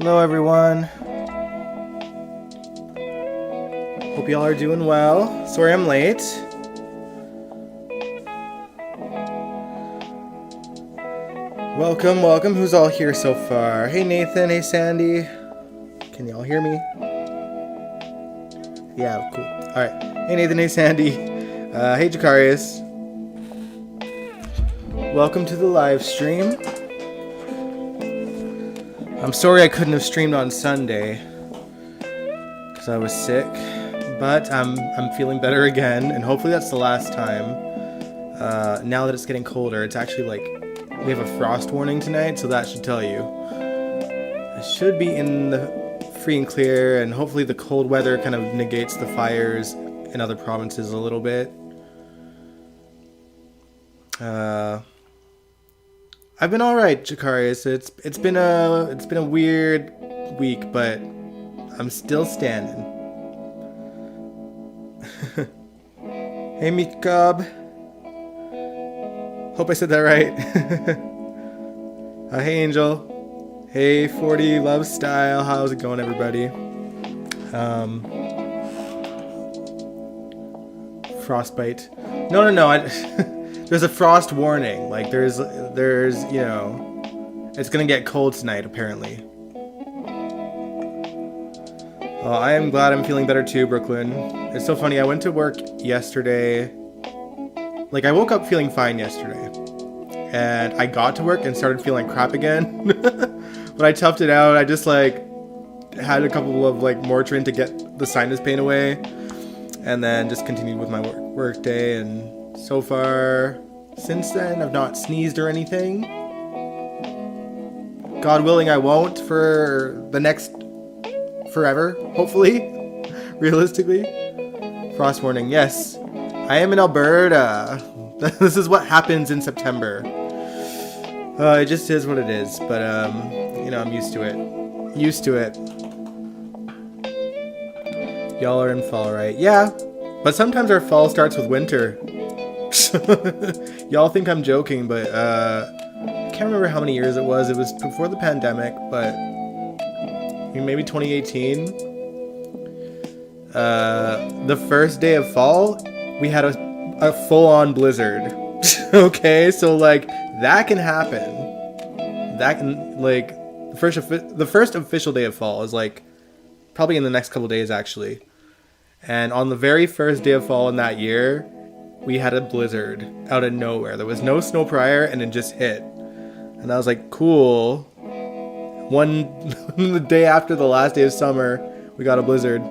Hello everyone. Hope y'all are doing well. Sorry I'm late. Welcome. Who's all here so far? Hey Nathan, hey Sandy. Can y'all hear me? Yeah, cool. Alright. Hey Nathan, hey Sandy. Hey Jakarius. Welcome to the live stream. I'm sorry I couldn't have streamed on Sunday because I was sick, but I'm feeling better again, and hopefully that's the last time. Now that it's getting colder, it's actually like we have a frost warning tonight, so that should tell you. It should be in the free and clear, and hopefully the cold weather kind of negates the fires in other provinces a little bit. I've been all right, Jakarius. It's been a weird week, but I'm still standing. Hey, Meatcob. Hope I said that right. Hey, Angel. Hey, 40 Love Style. How's it going, everybody? Frostbite. No. There's a frost warning. Like there's you know, it's gonna get cold tonight apparently. I am glad I'm feeling better too, Brooklyn. It's so funny. I went to work yesterday. Like I woke up feeling fine yesterday, and I got to work and started feeling like crap again. But I toughed it out. I just like had a couple of like Motrin to get the sinus pain away, and then just continued with my work day. And so far, since then, I've not sneezed or anything. God willing, I won't for the next forever, hopefully, realistically. Frost warning, yes. I am in Alberta. This is what happens in September. It just is what it is, but, you know, I'm used to it. Y'all are in fall, right? Yeah, but sometimes our fall starts with winter. Y'all think I'm joking, but I can't remember how many years it was. It was before the pandemic, but maybe 2018. The first day of fall, we had a full-on blizzard. Okay, so like that can happen. That can like the first official day of fall is like probably in the next couple days actually. And on the very first day of fall in that year, we had a blizzard out of nowhere. There was no snow prior, and it just hit. And I was like, cool. The day after the last day of summer, we got a blizzard.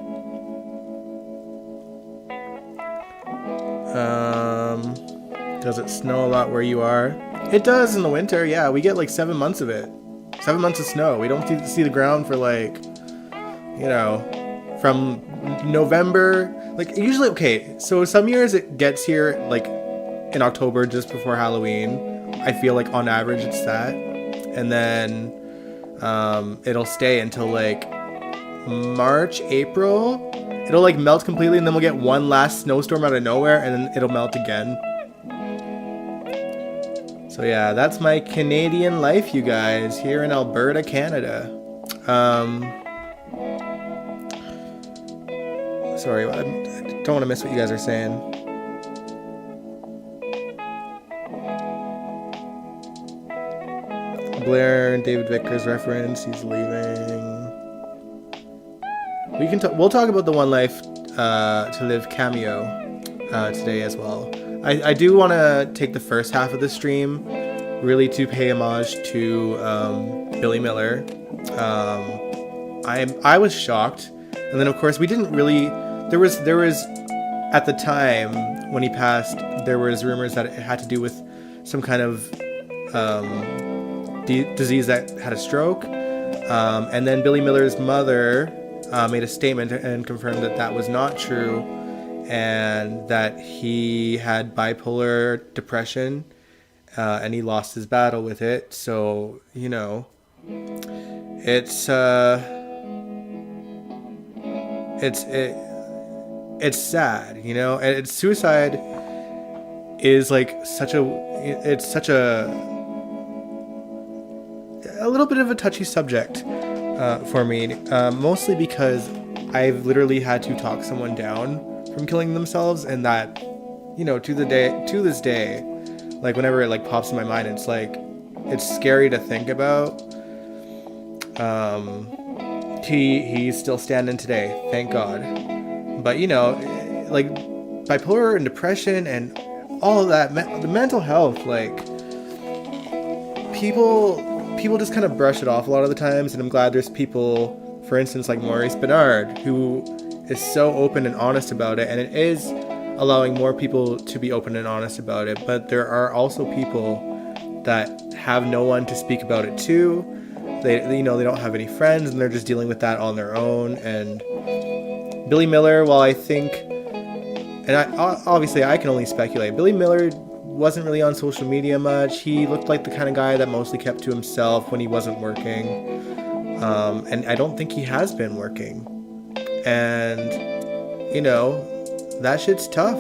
Does it snow a lot where you are? It does in the winter, yeah. We get like 7 months of it. 7 months of snow. We don't see the ground for like, you know, from November. Like usually, okay, so some years it gets here like in October just before Halloween. I feel like on average it's that. And then it'll stay until like March, April. It'll like melt completely, and then we'll get one last snowstorm out of nowhere, and then it'll melt again. So yeah, that's my Canadian life, you guys, here in Alberta, Canada. Sorry, I don't want to miss what you guys are saying. Blair and David Vickers reference, he's leaving. We'll talk about the One Life to Live cameo today as well. I do want to take the first half of the stream really to pay homage to Billy Miller. I was shocked, and then of course we didn't really. There was at the time when he passed, there was rumors that it had to do with some kind of disease that had a stroke, and then Billy Miller's mother made a statement and confirmed that that was not true, and that he had bipolar depression, and he lost his battle with it. So, you know, it's sad, you know, and suicide is like such a little bit of a touchy subject. for me, mostly because I've literally had to talk someone down from killing themselves, and that, you know, to this day, like whenever it like pops in my mind, it's like it's scary to think about. He's still standing today, thank God. But you know, like bipolar and depression and all of that, the mental health, like people just kind of brush it off a lot of the times, and I'm glad there's people, for instance, like Maurice Benard, who is so open and honest about it, and it is allowing more people to be open and honest about it. But there are also people that have no one to speak about it to. They you know, they don't have any friends, and they're just dealing with that on their own. And Billy Miller, while I think, and obviously I can only speculate, Billy Miller wasn't really on social media much. He looked like the kind of guy that mostly kept to himself when he wasn't working. And I don't think he has been working. And, you know, that shit's tough.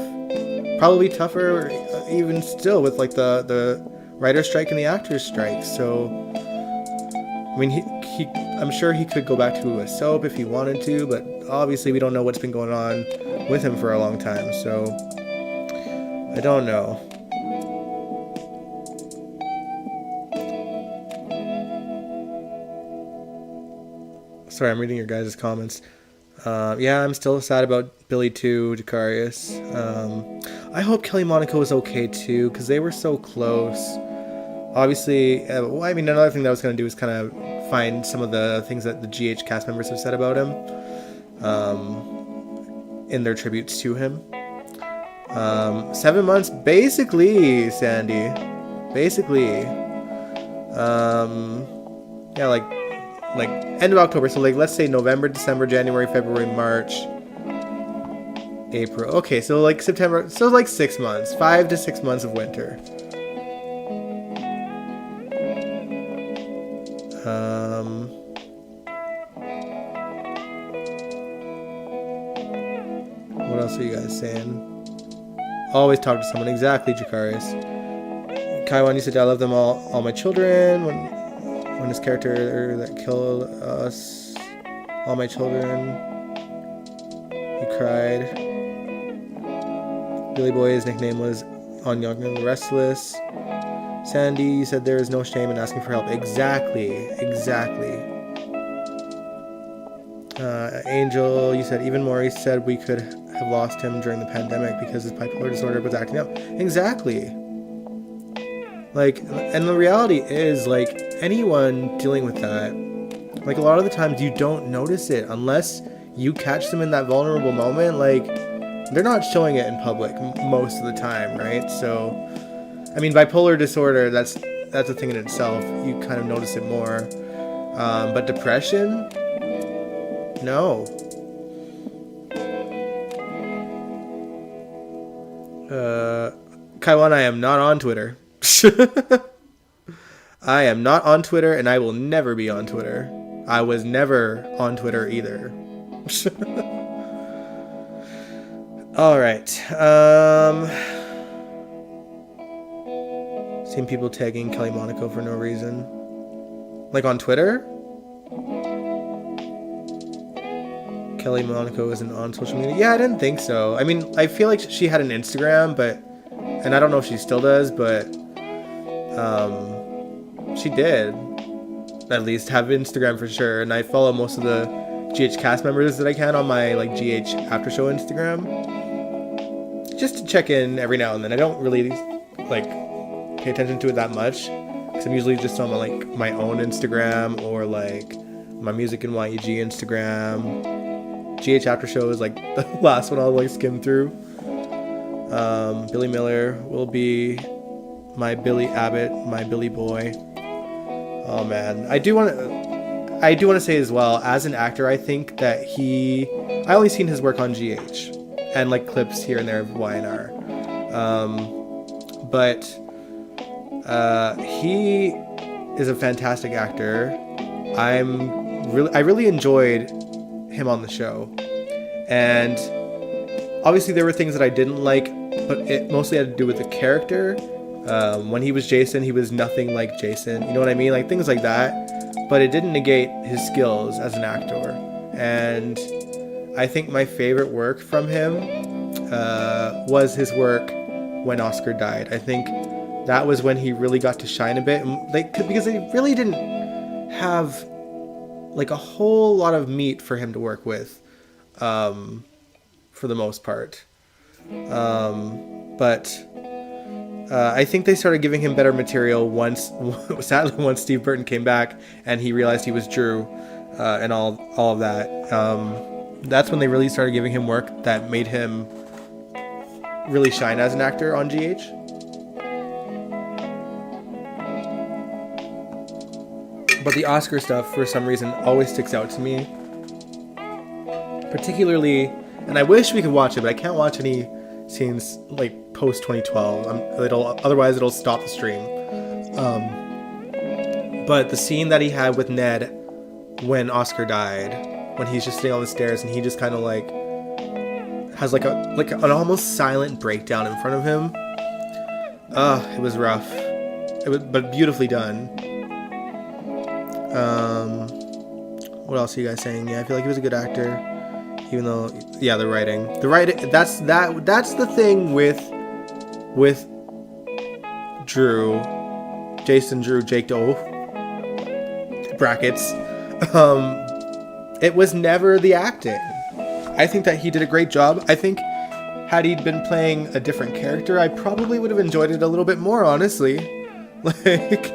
Probably tougher even still with like the writer's strike and the actor's strike. So, I mean, I'm sure he could go back to a soap if he wanted to, but obviously we don't know what's been going on with him for a long time. So, I don't know. Sorry, I'm reading your guys' comments. Yeah, I'm still sad about Billy too, Jacarius. I hope Kelly Monaco is okay too, because they were so close. Obviously, well, I mean, another thing that I was going to do is kind of find some of the things that the GH cast members have said about him in their tributes to him. 7 months, basically, Sandy. Basically. Yeah, like end of October, so like let's say November, December, January, February, March, April. Okay, so like September, so like 6 months, 5 to 6 months of winter. What else are you guys saying? Always talk to someone. Exactly, Jacarius. Kaiwan, you said I love them all my children. When his character that killed us, all my children, he cried. Billy Boy's nickname was On Young and the Restless. Sandy, you said there is no shame in asking for help. Exactly. Angel, you said even Maurice said we could have lost him during the pandemic because his bipolar disorder was acting up. Exactly. Like, and the reality is, like, anyone dealing with that, like, a lot of the times you don't notice it unless you catch them in that vulnerable moment. Like, they're not showing it in public most of the time, right? So, I mean, bipolar disorder, that's a thing in itself. You kind of notice it more. But depression? No. Kaiwan, I am not on Twitter. I am not on Twitter, and I will never be on Twitter. I was never on Twitter either. Alright. Seen people tagging Kelly Monaco for no reason. Like on Twitter? Kelly Monaco isn't on social media? Yeah, I didn't think so. I mean, I feel like she had an Instagram, but... And I don't know if she still does, but... she did. At least have Instagram for sure. And I follow most of the GH cast members that I can on my, like, GH After Show Instagram. Just to check in every now and then. I don't really, like, pay attention to it that much. Because I'm usually just on, like, my own Instagram or, like, my Music and YEG Instagram. GH After Show is like the last one I'll like skim through. Billy Miller will be my Billy Abbott, my Billy Boy. Oh man, I do want to say as well, as an actor, I think that I only seen his work on GH and like clips here and there of YNR. But he is a fantastic actor. I really enjoyed him on the show, and obviously there were things that I didn't like, but it mostly had to do with the character. When he was Jason, he was nothing like Jason, you know what I mean, like things like that. but it didn't negate his skills as an actor. And I think my favorite work from him was his work when Oscar died. I think that was when he really got to shine a bit, because they really didn't have like a whole lot of meat for him to work with, for the most part. But I think they started giving him better material sadly, once Steve Burton came back and he realized he was Drew, and all of that. That's when they really started giving him work that made him really shine as an actor on GH. But the Oscar stuff, for some reason, always sticks out to me. Particularly, and I wish we could watch it, but I can't watch any scenes like post 2012. Otherwise it'll stop the stream. But the scene that he had with Ned when Oscar died, when he's just sitting on the stairs and he just kind of like has like an almost silent breakdown in front of him. It was rough. But beautifully done. What else are you guys saying? Yeah, I feel like he was a good actor, even though, yeah, the writing, that's the thing with Drew, Jason Drew, Jake Doe, brackets. It was never the acting. I think that he did a great job. I think had he been playing a different character, I probably would have enjoyed it a little bit more, honestly. Like,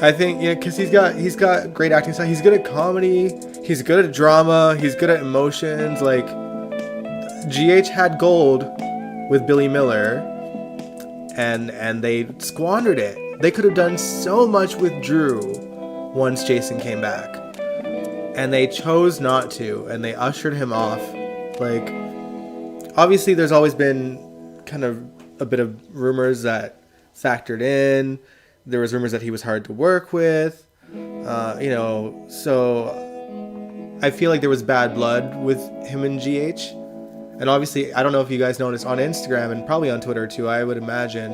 I think, yeah, because he's got great acting style. He's good at comedy. He's good at drama. He's good at emotions. Like, GH had gold with Billy Miller, and they squandered it. They could have done so much with Drew once Jason came back, and they chose not to, and they ushered him off. Like, obviously, there's always been kind of a bit of rumors that factored in. There was rumors that he was hard to work with, so I feel like there was bad blood with him and GH. And obviously, I don't know if you guys noticed on Instagram and probably on Twitter too, I would imagine,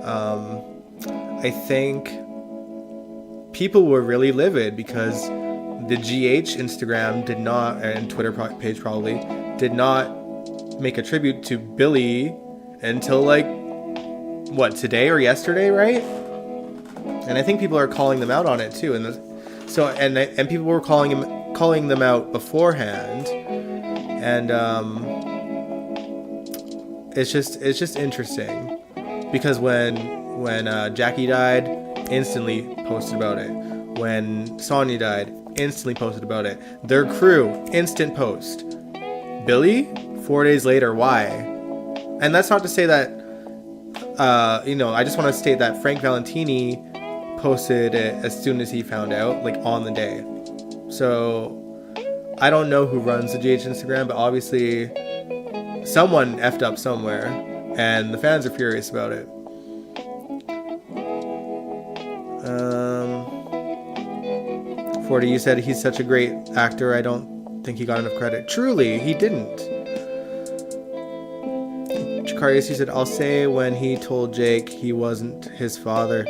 I think people were really livid because the GH Instagram did not, and Twitter page probably, did not make a tribute to Billy until like, what, today or yesterday, right? And I think people are calling them out on it too, and and people were calling them out beforehand, and it's just interesting because when Jackie died, instantly posted about it. When Sonia died, instantly posted about it. Their crew, instant post. Billy, 4 days later, why? And that's not to say that I just want to state that Frank Valentini posted it as soon as he found out, like on the day. So I don't know who runs the GH Instagram, but obviously someone effed up somewhere, and the fans are furious about it. 40, you said he's such a great actor. I don't think he got enough credit. Truly, he didn't. Chikarius, he said, I'll say when he told Jake he wasn't his father.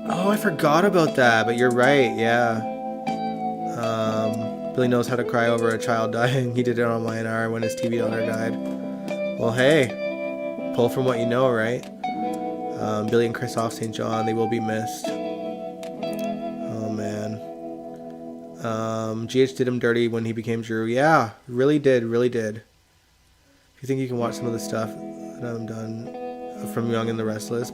Oh, I forgot about that, but you're right, yeah. Billy knows how to cry over a child dying. He did it on YNR when his TV daughter died. Well, hey, pull from what you know, right? Billy and Chris off St. John, they will be missed. Oh, man. GH did him dirty when he became Drew. Yeah, really did. If you think you can watch some of the stuff that I've done from Young and the Restless,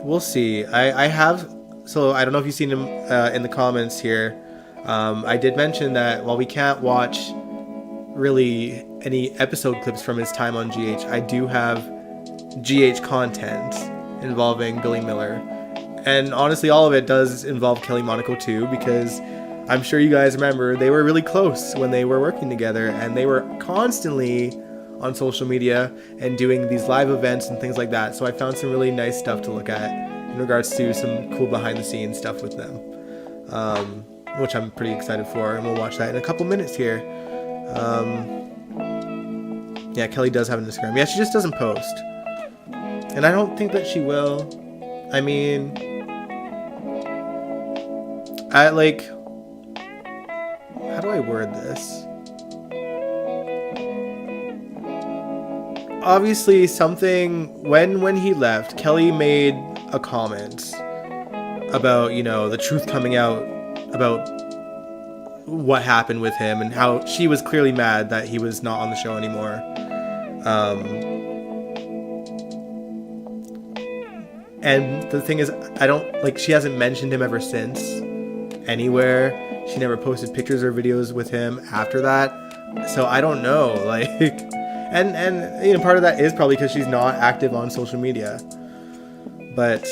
we'll see. I have, so I don't know if you've seen him in the comments here. I did mention that while we can't watch really any episode clips from his time on GH, I do have GH content involving Billy Miller. And honestly, all of it does involve Kelly Monaco too, because I'm sure you guys remember they were really close when they were working together, and they were constantly on social media and doing these live events and things like that. So I found some really nice stuff to look at in regards to some cool behind the scenes stuff with them, which I'm pretty excited for, and we'll watch that in a couple minutes here. Yeah, Kelly does have an Instagram. Yeah, she just doesn't post, and I don't think that she will. I mean, I like, how do I word this? Obviously something, when he left, Kelly made a comment about, you know, the truth coming out about what happened with him and how she was clearly mad that he was not on the show anymore. And the thing is, I don't, like, she hasn't mentioned him ever since anywhere. She never posted pictures or videos with him after that. So I don't know, like, and you know, part of that is probably because she's not active on social media. But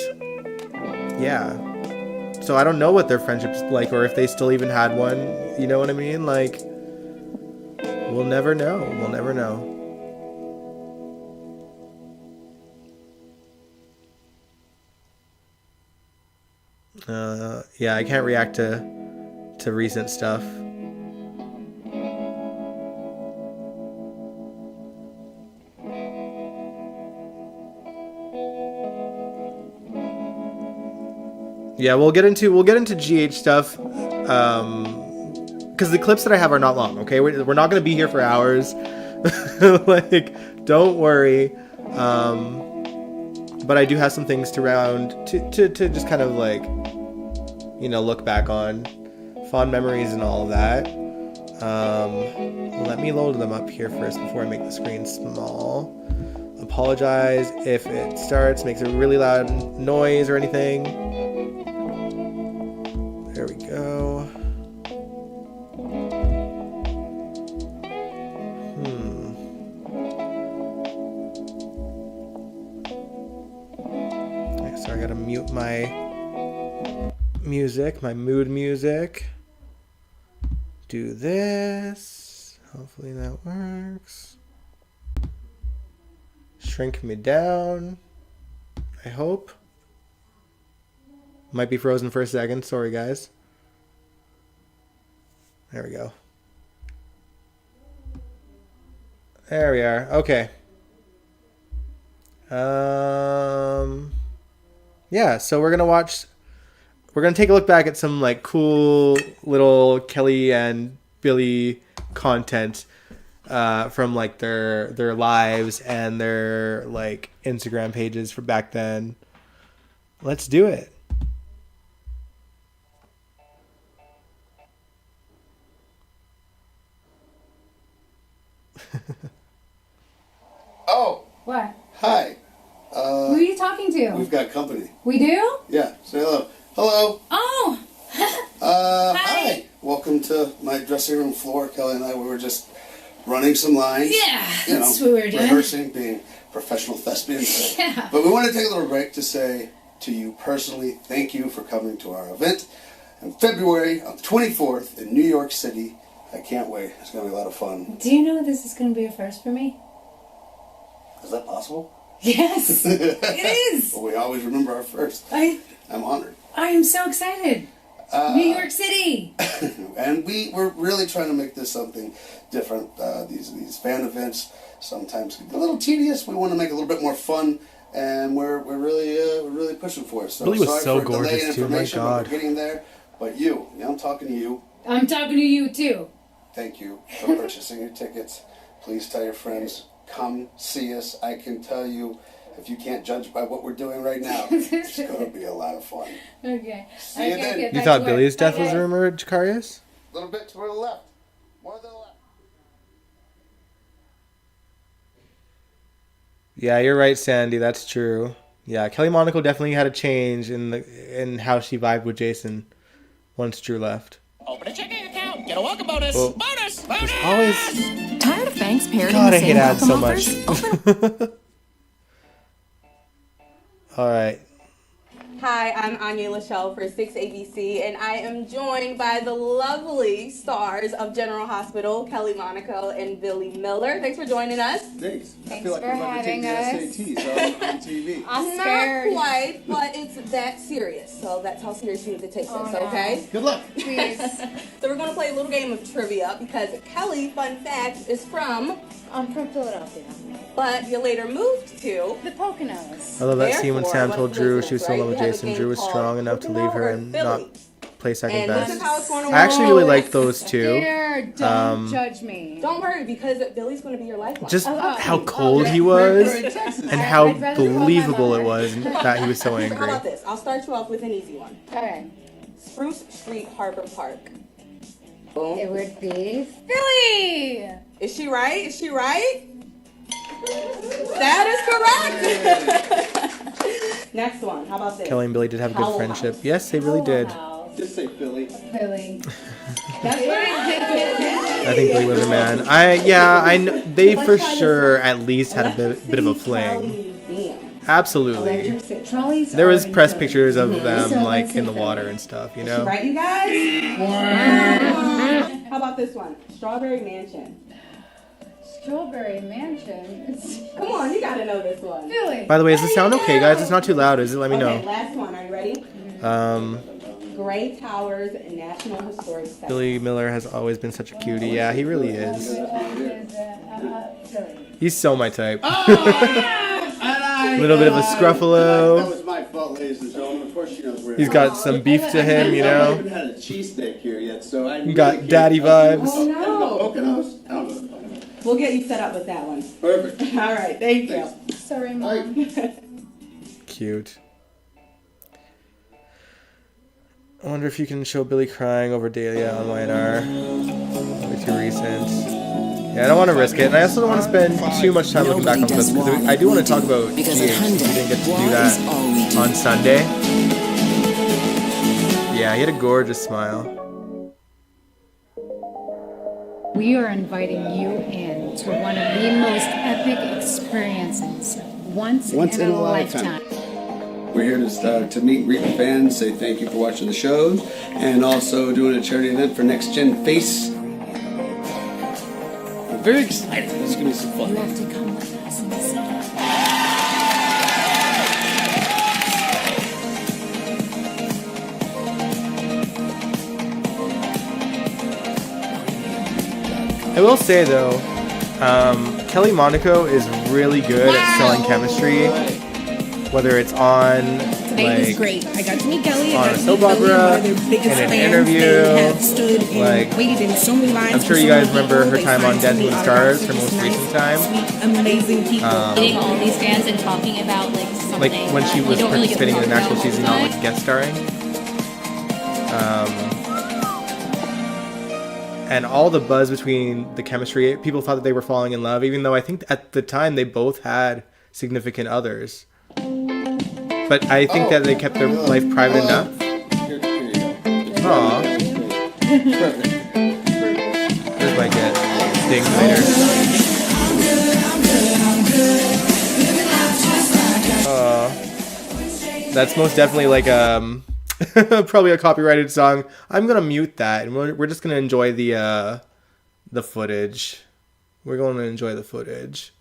yeah. So I don't know what their friendship's like, or if they still even had one. You know what I mean? Like, we'll never know. We'll never know. Yeah, I can't react to recent stuff. Yeah, we'll get into GH stuff, because the clips that I have are not long. Okay, we're not gonna be here for hours. Like, don't worry. But I do have some things to just kind of, like, you know, look back on, fond memories and all of that. Let me load them up here first before I make the screen small. Apologize if it makes a really loud noise or anything. There we go. Okay, so I gotta mute my music, my mood music. Do this. Hopefully that works. Shrink me down. I hope. Might be frozen for a second. Sorry, guys. There we go. There we are. Okay. Yeah, so we're gonna take a look back at some, like, cool little Kelly and Billy content from, like, their lives and their, like, Instagram pages for back then. Let's do it. Oh. What? Hi. Who are you talking to? We've got company. We do? Yeah. Say hello. Hello. Oh. Hi. Welcome to my dressing room floor. Kelly and I, we were just running some lines. Yeah, that's what we were doing. Rehearsing, being professional thespians. Yeah. But we want to take a little break to say to you personally, thank you for coming to our event in February on the 24th in New York City. I can't wait. It's going to be a lot of fun. Do you know this is going to be a first for me? Is that possible? Yes, it is. Well, we always remember our first. I'm honored. I am so excited. New York City. And we're really trying to make this something different. These fan events sometimes get a little tedious. We want to make it a little bit more fun, and we're really pushing for it. So Billy was sorry so for delay gorgeous too. My information, but God. we're getting there. But I'm talking to you. I'm talking to you too. Thank you for purchasing your tickets. Please tell your friends. Come see us. I can tell you, if you can't judge by what we're doing right now, it's going to be a lot of fun. Okay. See you then. You thought Billy's death was rumored, Jakarius? A little bit to the left. More to the left. Yeah, you're right, Sandy. That's true. Yeah, Kelly Monaco definitely had a change in how she vibed with Jason once Drew left. Open a checking account. Get a welcome bonus. Well, Bonus. There's always... Tired of banks parroting God, the I hate same ads so welcome much. offers? All right. Hi, I'm Anya Lachelle for 6ABC, and I am joined by the lovely stars of General Hospital, Kelly Monaco and Billy Miller. Thanks for joining us. Thanks. I Thanks feel like for I'm about to take having the SATs on TV. I'm Not scared. quite, but it's that serious. So that's how serious you need to take Oh, this, no. okay? Good luck. Please. So we're going to play a little game of trivia because Kelly, fun fact, is from, I'm from Philadelphia. but you later moved to. The Poconos. I love that scene when Therefore, Sam what told Drew she was coincidence, so in love right? with We have a Jason. game Drew was called strong enough to Pocono leave her or and Philly. not play second And this best. is how it's going to work. I actually really like those two. There, don't judge me. Don't worry, because Billy's going to be your lifeline. Just Oh, how oh, cold he We're was, in Texas. and how I'd rather call my believable it mother. was that he was so How angry. about this? I'll start you off with an easy one. Okay. Spruce Street, Harbor Park. Boom. It would be Philly. Is she right? Is she right? That is correct. Next one. How about this? Kelly and Billy did have a good Howell friendship. House. Yes, they really did. House. Just say Philly. Philly. That's right. I think Billy was a man. They for sure at least had a bit of a fling. Absolutely. Electric trolleys. There was are press in pictures of Philly. them So like let's in the see water Philly. and stuff, you Is she know? right, you guys? How about this one? Strawberry Mansion. Strawberry Mansion. Come on, you gotta know this one. Philly. By the way, is the sound okay, guys? It's not too loud, is it? Let me Okay, know. last one. Are you ready? Gray Towers National Historic Site. Billy Miller has always been such a cutie. Yeah, he really is. Philly. He's so my type. A Little bit of a That scruffalo. was my fault, ladies and gentlemen. Of course she knows where. He's got some beef to him, you I know? haven't had a cheesesteak here yet, so I really Got can't- daddy vibes. Oh no. Poconos? I don't know. We'll get you set up with that one. Perfect. All right, thank you. Sorry, Mom. Cute. I wonder if you can show Billy crying over Dahlia on YNR. Way too recent. Yeah, I don't want to risk it, and I also don't want to spend too much time looking back on clips because I do want to talk about GH. We didn't get to do that on Sunday. Yeah, he had a gorgeous smile. We are inviting you in to one of the most epic experiences once in a lifetime. We're here to meet and greet the fans, say thank you for watching the shows, and also doing a charity event for Next Gen Face. I'm very excited. This is going to be some You fun. have to come with us and see. I will say though, Kelly Monaco is really good at selling chemistry, whether it's on Today was like great. I got to meet Kelly. on I a got to soap meet Billy, opera, one of their biggest in an fans. interview, They have stood and like, waited in so many lines. I'm for sure so you many guys remember people. her They time on signed so Dancing many with the Stars, her autographs. most Nice, recent time. Sweet, amazing people. Meeting all these fans and talking about like something Like when she that was you don't really get to participating in the talk actual about season, all not the like time. guest starring. And all the buzz between the chemistry, people thought that they were falling in love, even though I think at the time they both had significant others. But I think that they kept their life private enough. Here you go. Aw, Perfect. this might get dinged later. That's most definitely like probably a copyrighted song. I'm gonna mute that, and we're just gonna enjoy the footage. We're going to enjoy the footage.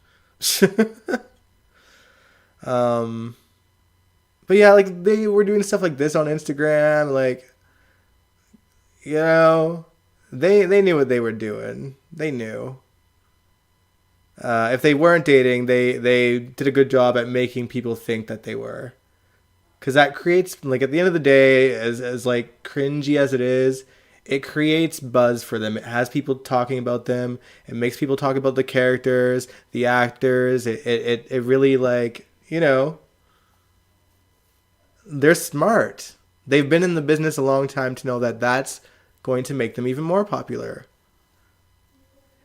But yeah, like they were doing stuff like this on Instagram, like, you know, they knew what they were doing. They knew. If they weren't dating, they did a good job at making people think that they were. Because that creates, like, at the end of the day, as like cringy as it is, it creates buzz for them. It has people talking about them. It makes people talk about the characters, the actors. It really, like, you know, they're smart. They've been in the business a long time to know that that's going to make them even more popular.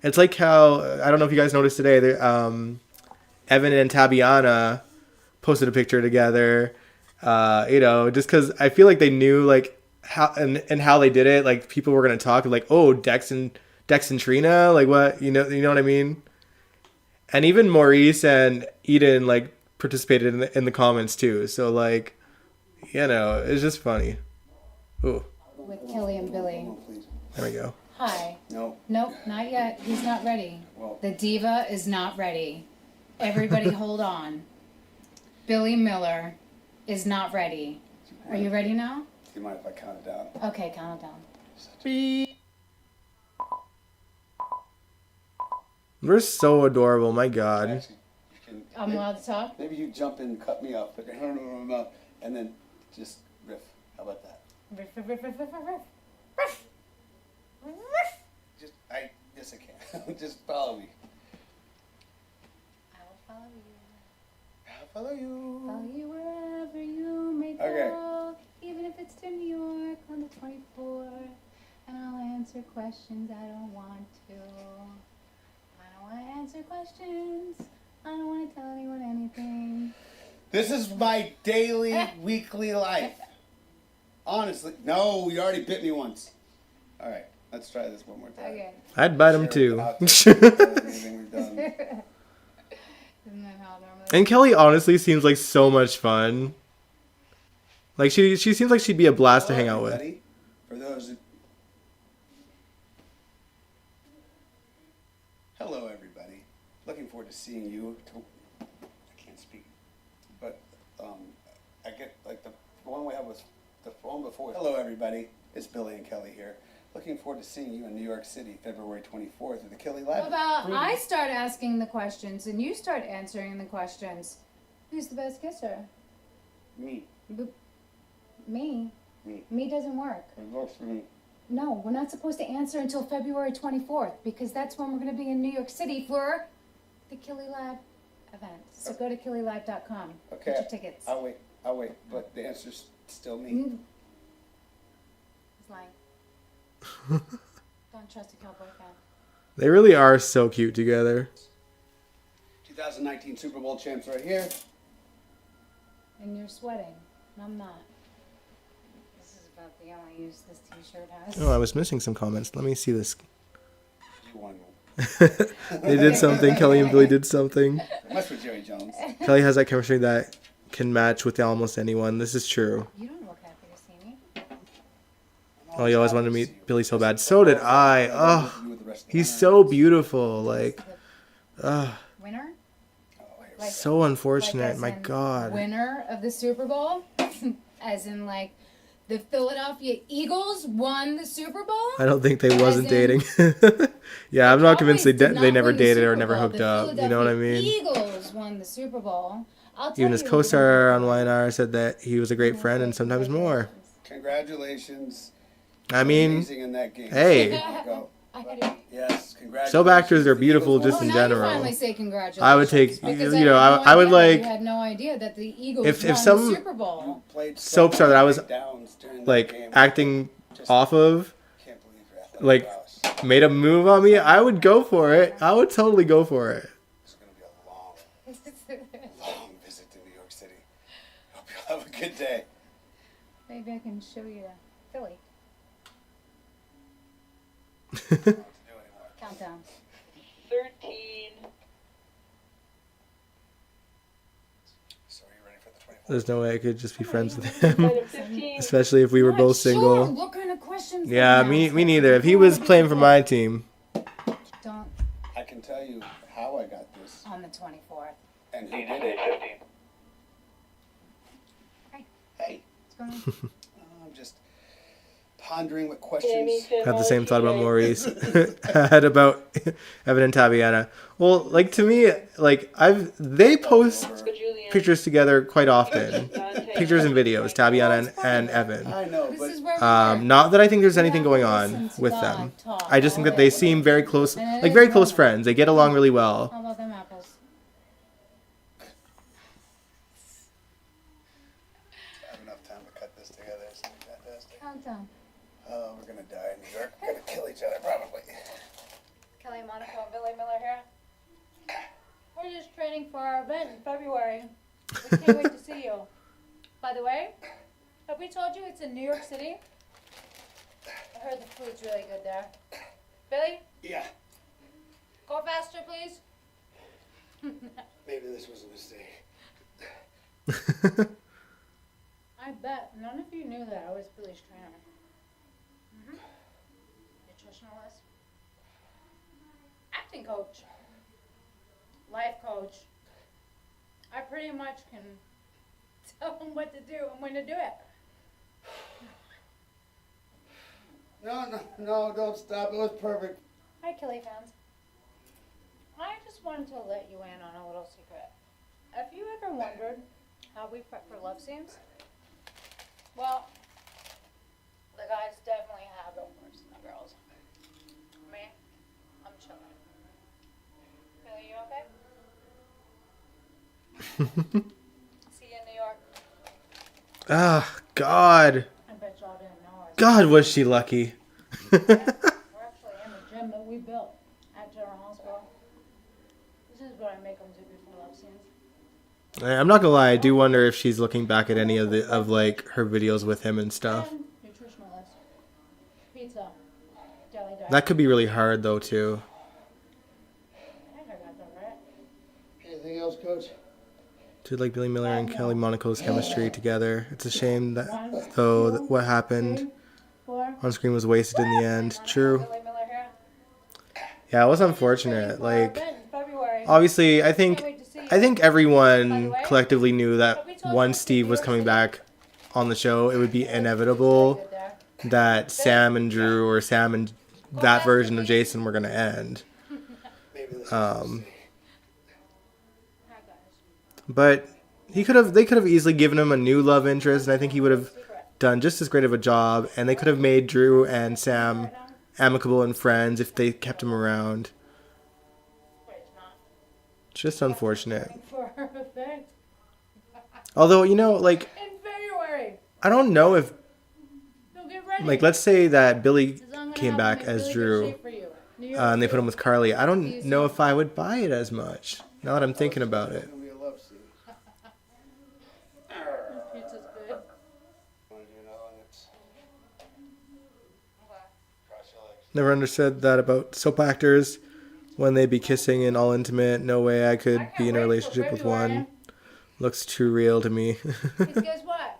It's like how, I don't know if you guys noticed today, Evan and Tabiana posted a picture together. You know, just because I feel like they knew like how and how they did it. Like people were gonna talk like, oh, Dex and Trina, like what, you know what I mean. And even Maurice and Eden like participated in the comments too. So like, you know, it's just funny. Ooh, With Kelly and Billy. there we go. Hi. No. Nope, not yet. He's not ready. Well. The diva is not ready. Everybody hold on. Billy Miller is not ready. Are you ready now? Do you mind if I count it down? Okay, count it down. We're so adorable, my God. Actually, you can, I'm allowed to talk? maybe you jump in and cut me off, but and then just riff. How about that? Riff, riff, riff, riff, riff, riff. Yes, I can. Just follow me. I will follow you. I'll follow you. Follow you wherever you may go. Okay. Even if it's to New York on the 24th. And I'll answer questions I don't want to. I don't want to answer questions. I don't want to tell anyone anything. This is my daily, weekly life. Honestly. No, you already bit me once. All right. Let's try this one more time. Okay. I'd bite him too. Anything we've done. Isn't that how normally? And Kelly honestly seems like so much fun. Like she seems like she'd be a blast to hang out with. Everybody. For those who... Hello, everybody. Looking forward to seeing you. I can't speak, but I get like the one we have was the one before. Hello, everybody. It's Billy and Kelly here. Looking forward to seeing you in New York City, February 24th at the Kelly Live. How about I start asking the questions and you start answering the questions? Who's the best kisser? Me. Me. Me. Me doesn't work. It works for me. No, we're not supposed to answer until February 24th because that's when we're going to be in New York City for the Kelly Live event. So go to kellylive.com. Okay. Get your tickets. I'll wait. But the answer's still me. He's lying. Don't trust a cowboy fan. They really are so cute together. 2019 Super Bowl champs right here. And you're sweating. And I'm not. This is about the only use this t-shirt has. Oh, I was missing some comments. Let me see this. You won. They did something. Kelly and Billy did something. Must be Jerry Jones. Kelly has that chemistry that can match with almost anyone. This is true. You don't look happy to see me. Oh, you always wanted to meet Billy so bad. So did I. Oh, he's so beautiful. Like, Winner? so unfortunate. as My in God. Winner of the Super Bowl? As in, like, the Philadelphia Eagles won the Super Bowl? I don't think they wasn't As in- dating. Yeah, I'm not convinced Cowboys they did not never win the dated or Super never Bowl. hooked The up. You know what I Philadelphia mean? Eagles won the Super Bowl. I'll tell Even his you co-star on YNR said that he was a great friend and sometimes more. Congratulations. I mean, Amazing in that game. hey. There you go. I had it. Yes, congratulations. Soap actors are beautiful just Oh, in now general. you finally say congratulations. I would take, Because you know, had no I would idea that like, You had no idea that the Eagles if won some- the Super Bowl. Played soap star that I was downs during that like game. acting off of, Can't believe your athletic like, prowess. made a move on me, I would go for it. I would totally go for it. It's going to be a long visit to New York City. Hope you'll have a good day. Maybe I can show you Philly. Don't do anymore. Countdown. 13. So are you ready for the 24th? There's no way I could just be friends with him, 15. especially if we were Not both sure single. what kind of questions Yeah, they me ask. neither. If he was playing for my team, Don't I can tell you how I got this. on the 24th. And who did it. Hey. What's going on? I'm just pondering what questions. had the same thought about Maurice. Had about Evan and Tabiana. Well, like to me, like they post pictures together quite often. Pictures and videos, Tabiana and Evan. I know, This but is where we are. Not that I think there's anything going on with them. I just think that they seem very close, like very close friends. They get along really well. How about them apples? I have enough time to cut this together. It's gonna be fantastic. Countdown. Oh, we're gonna die in New York. We're gonna kill each other probably. Kelly Monaco and Billy Miller here. We're just training for our event in February. We can't wait to see you. By the way, have we told you it's in New York City? I heard the food's really good there. Billy, Yeah, go faster, please. maybe this was a mistake. I bet none of you knew that I was Billy's trainer. Nutritionalist, acting coach, life coach. I pretty much can tell him what to do and when to do it. No, don't stop. It was perfect. Hi, Kelly fans. I just wanted to let you in on a little secret. Have you ever wondered how we prep for love scenes? Well, See you in New York. Ah, God. I bet y'all didn't know it. God, was she lucky. We're actually in the gym that we built at General Hospital. This is what I make them do before love scenes. I'm not gonna lie, I do wonder if she's looking back at any of like her videos with him and stuff. And nutritional list. Pizza. Deli diet. That could be really hard though too. I think I got that right. Anything else, Coach? To like Billy Miller and Kelly Monaco's chemistry together. It's a shame that though that what happened 4. on screen was wasted in the end. True. Billy Miller here. Yeah, it was unfortunate. For our Like event in February. obviously, I Can't wait to see you. think everyone collectively knew that once Steve was coming back on the show, it would be inevitable Good there. that Sam and Drew or Sam and that version of Jason were gonna end. Maybe this Hi, guys. But they could have easily given him a new love interest, and I think he would have done just as great of a job. And they could have made Drew and Sam amicable and friends if they kept him around. Wait, it's not. It's just unfortunate. For her event Although, you know, like, in February. I don't know if, So get ready. like, let's say that Billy 'Cause I'm gonna came have back them in as really good Drew, shape for you. New York and they put City. him with Carly. I don't know if I would buy it as much, now that I'm thinking about it. It's gonna be a love scene. Pizza's good. Wanna do another one that's- Cross your legs. Never understood that about soap actors when they be kissing and all intimate. No way I could be in a relationship with one. Looks too real to me. Because guess what?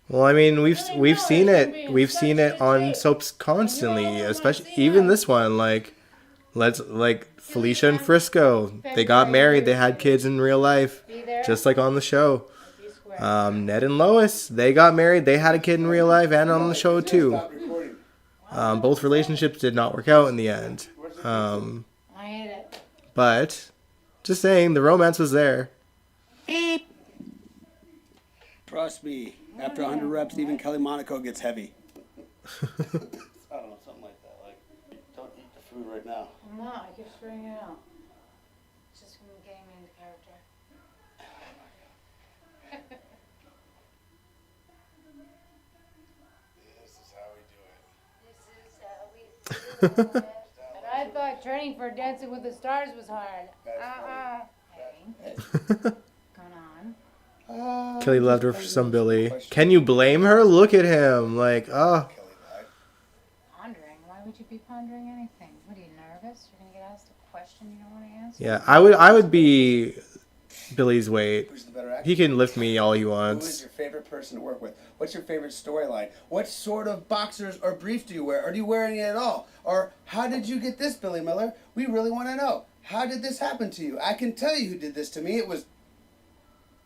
Well, I mean, we've seen it. We've seen it on soaps constantly, especially even this one. Like, Felicia and Frisco. They got married. They had kids in real life, Be there. just like on the show. Be square. Ned and Lois. They got married. They had a kid in real life and on the show too. Stop recording. Both relationships did not work out in the end. I hate it. But just saying, the romance was there. Trust me, after 100 reps, even Kelly Monaco gets heavy. I don't know, something like that. Like, don't eat the food right now. I'm not. I keep spitting it out. It's just getting me into character. This is how we do it. This is how we do it. And I thought training for Dancing with the Stars was hard. Hey, what's going on? Kelly loved her for some Billy. Can you blame her? Look at him. Like, oh. Kelly lied. Pondering? Why would you be pondering anything? What are you, nervous? You're gonna get asked a question you don't want to answer? Yeah, I would be Billy's weight. Who's the better actor? He can lift me all he Who is wants. your favorite person to work with? What's your favorite storyline? What sort of boxers or briefs do you wear? Or do you wear any at all? Or how did you get this, Billy Miller? We really want to know. How did this happen to you? I can tell you who did this to me. It was...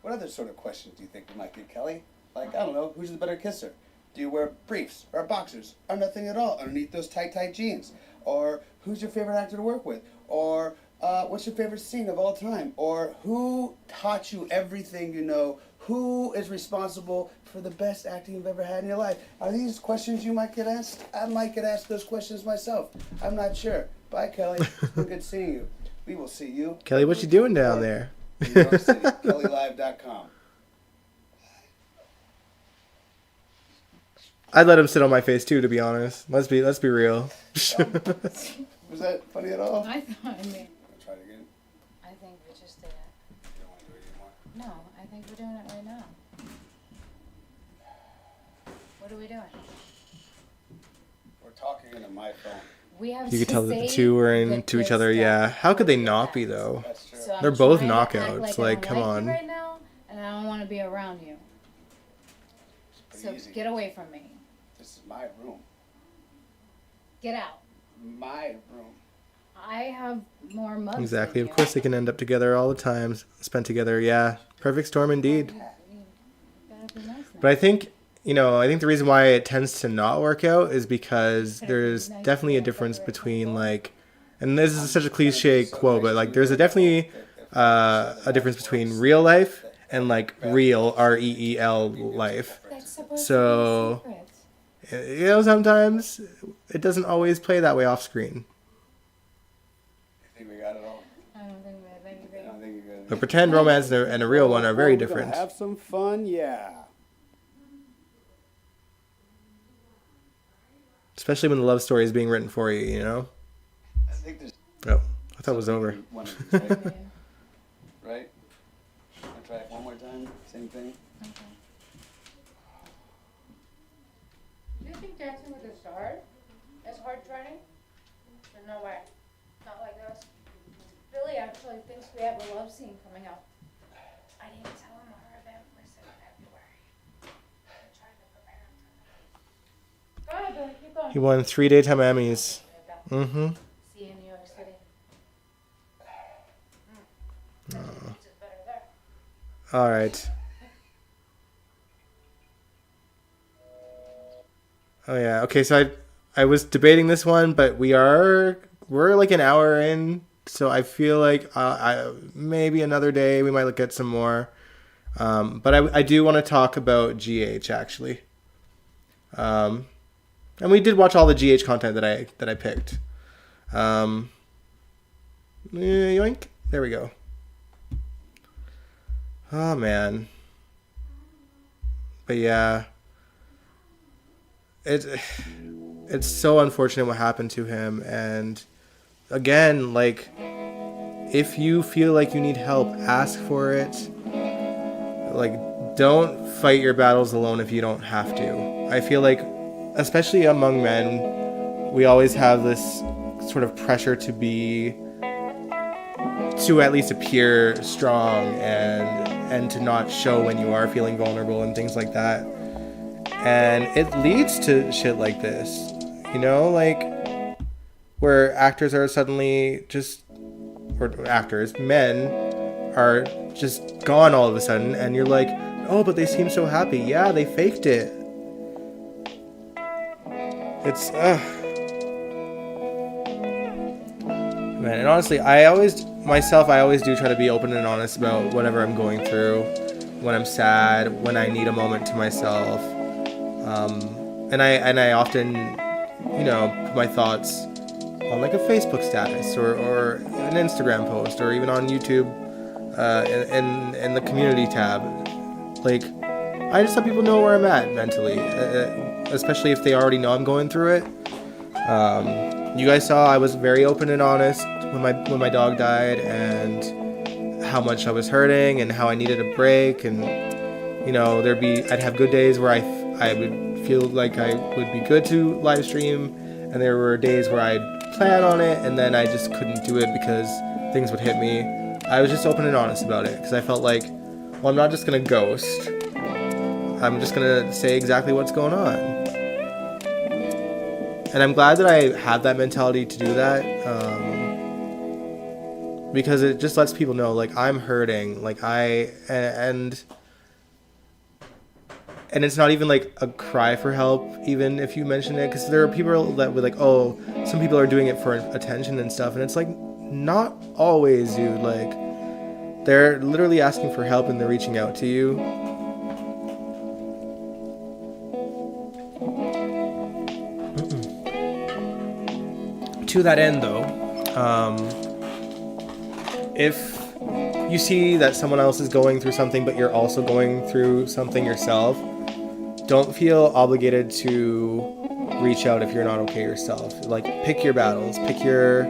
What other sort of questions do you think we might get, Kelly? Like, I don't know, who's the better kisser? Do you wear briefs or boxers or nothing at all underneath those tight jeans? Or who's your favorite actor to work with? Or what's your favorite scene of all time? Or who taught you everything you know? Who is responsible for the best acting you've ever had in your life? Are these questions you might get asked? I might get asked those questions myself. I'm not sure. Bye, Kelly. It's been good seeing you. We will see you. Kelly, what you doing down there? New York City, KellyLive.com. I'd let him sit on my face too, to be honest. Let's be real. Was that funny at all? I thought, I mean, Try it again. I think we just did it. You don't want to do it anymore. No, I think we're doing it right now. What are we doing? We're talking into my phone. We have You to could tell that say the two were the into each good other. stuff Yeah. How could they before not be we though? That's true. So I'm They're both trying to act knockouts, I like, don't come like on. you right now, and I don't want to be around you. Pretty So easy. get away from me. This is my room. Get out. My room. I have more mugs. Exactly. Than Of course they can end up together all the time, spent together. Yeah. Perfect storm indeed. You gotta be nice now. But I think, I think the reason why it tends to not work out is because there's definitely a difference between like, and this is such a cliche quote, but like there's definitely a difference between real life and like real REEL life. That's supposed So, to be secret. Sometimes it doesn't always play that way off screen. I think we got it all. I don't think we have I anything. don't think you're good. A pretend romance and a real one are very We're gonna different. have some fun, yeah. Especially when the love story is being written for you, you know? I think there's Oh, I thought it was over. one of these, right? Right? I'll try it one more time. Same thing. Do you think Dancing with the Stars is hard training? There's no way. Not like this. Billy actually thinks we have a love scene coming up. I didn't tell him our event was in February. I'm trying to prepare him for that. Go ahead, Billy, keep going. He won 3 daytime Emmys. Mm-hmm. See you in New York City. It's better there. All right. Oh yeah. Okay. So I was debating this one, but we're like an hour in, so I feel like I maybe another day we might look at some more. But I do want to talk about GH actually. And we did watch all the GH content that I picked. Yoink. There we go. Oh man. But yeah. It's so unfortunate what happened to him, and again, like, if you feel like you need help, ask for it. Like, don't fight your battles alone if you don't have to. I feel like, especially among men, we always have this sort of pressure to at least appear strong and to not show when you are feeling vulnerable and things like that. And it leads to shit like this, you know, like where actors are suddenly men are just gone all of a sudden, and you're like, oh, but they seem so happy. Yeah, they faked it. It's, man, and honestly, I always do try to be open and honest about whatever I'm going through, when I'm sad, when I need a moment to myself. And I often, you know, put my thoughts on like a Facebook status or an Instagram post or even on YouTube in the community tab. Like, I just let people know where I'm at mentally, especially if they already know I'm going through it. You guys saw I was very open and honest when my dog died and how much I was hurting and how I needed a break, and you know, I'd have good days where I would feel like I would be good to live stream, and there were days where I'd plan on it and then I just couldn't do it because things would hit me. I was just open and honest about it because I felt like, well, I'm not just gonna ghost. I'm just gonna say exactly what's going on. And I'm glad that I have that mentality to do that, because it just lets people know, like, I'm hurting, like and it's not even like a cry for help, even if you mention it, because there are people that would like, oh, some people are doing it for attention and stuff, and it's like, not always, dude. Like, they're literally asking for help and they're reaching out to you. To that end, though, if you see that someone else is going through something, but you're also going through something yourself, don't feel obligated to reach out if you're not okay yourself. Like, pick your battles, pick your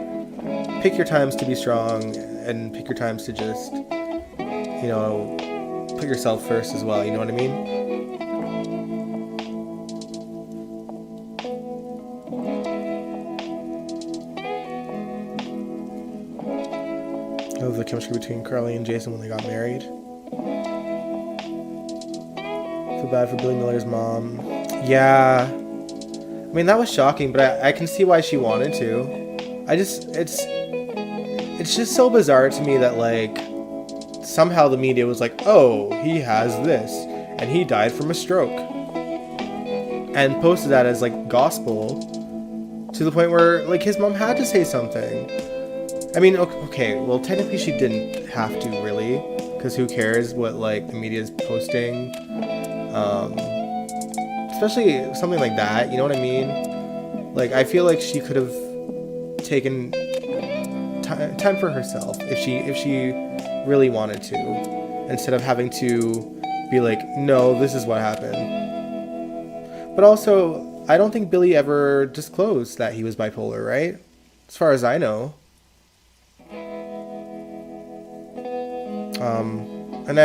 times to be strong, and pick your times to just, you know, put yourself first as well, you know what I mean? The chemistry between Carly and Jason when they got married. Feel bad for Billy Miller's mom. Yeah. I mean, that was shocking, but I can see why she wanted to. It's just so bizarre to me that, like, somehow the media was like, oh, he has this, and he died from a stroke. And posted that as, like, gospel, to the point where, like, his mom had to say something. I mean, okay, well, technically she didn't have to, really, because who cares what, like, the media's posting, especially something like that, you know what I mean? Like, I feel like she could have taken time for herself if she really wanted to, instead of having to be like, no, this is what happened. But also, I don't think Billy ever disclosed that he was bipolar, right? As far as I know. And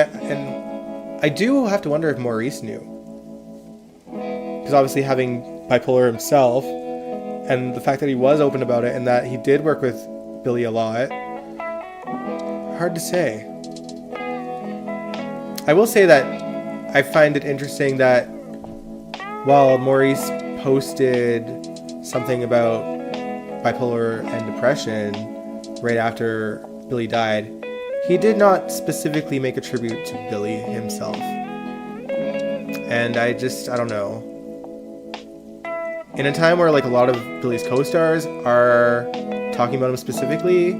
I do have to wonder if Maurice knew. Because obviously having bipolar himself, and the fact that he was open about it, and that he did work with Billy a lot, hard to say. I will say that I find it interesting that while Maurice posted something about bipolar and depression right after Billy died, he did not specifically make a tribute to Billy himself. And I don't know. In a time where like a lot of Billy's co-stars are talking about him specifically,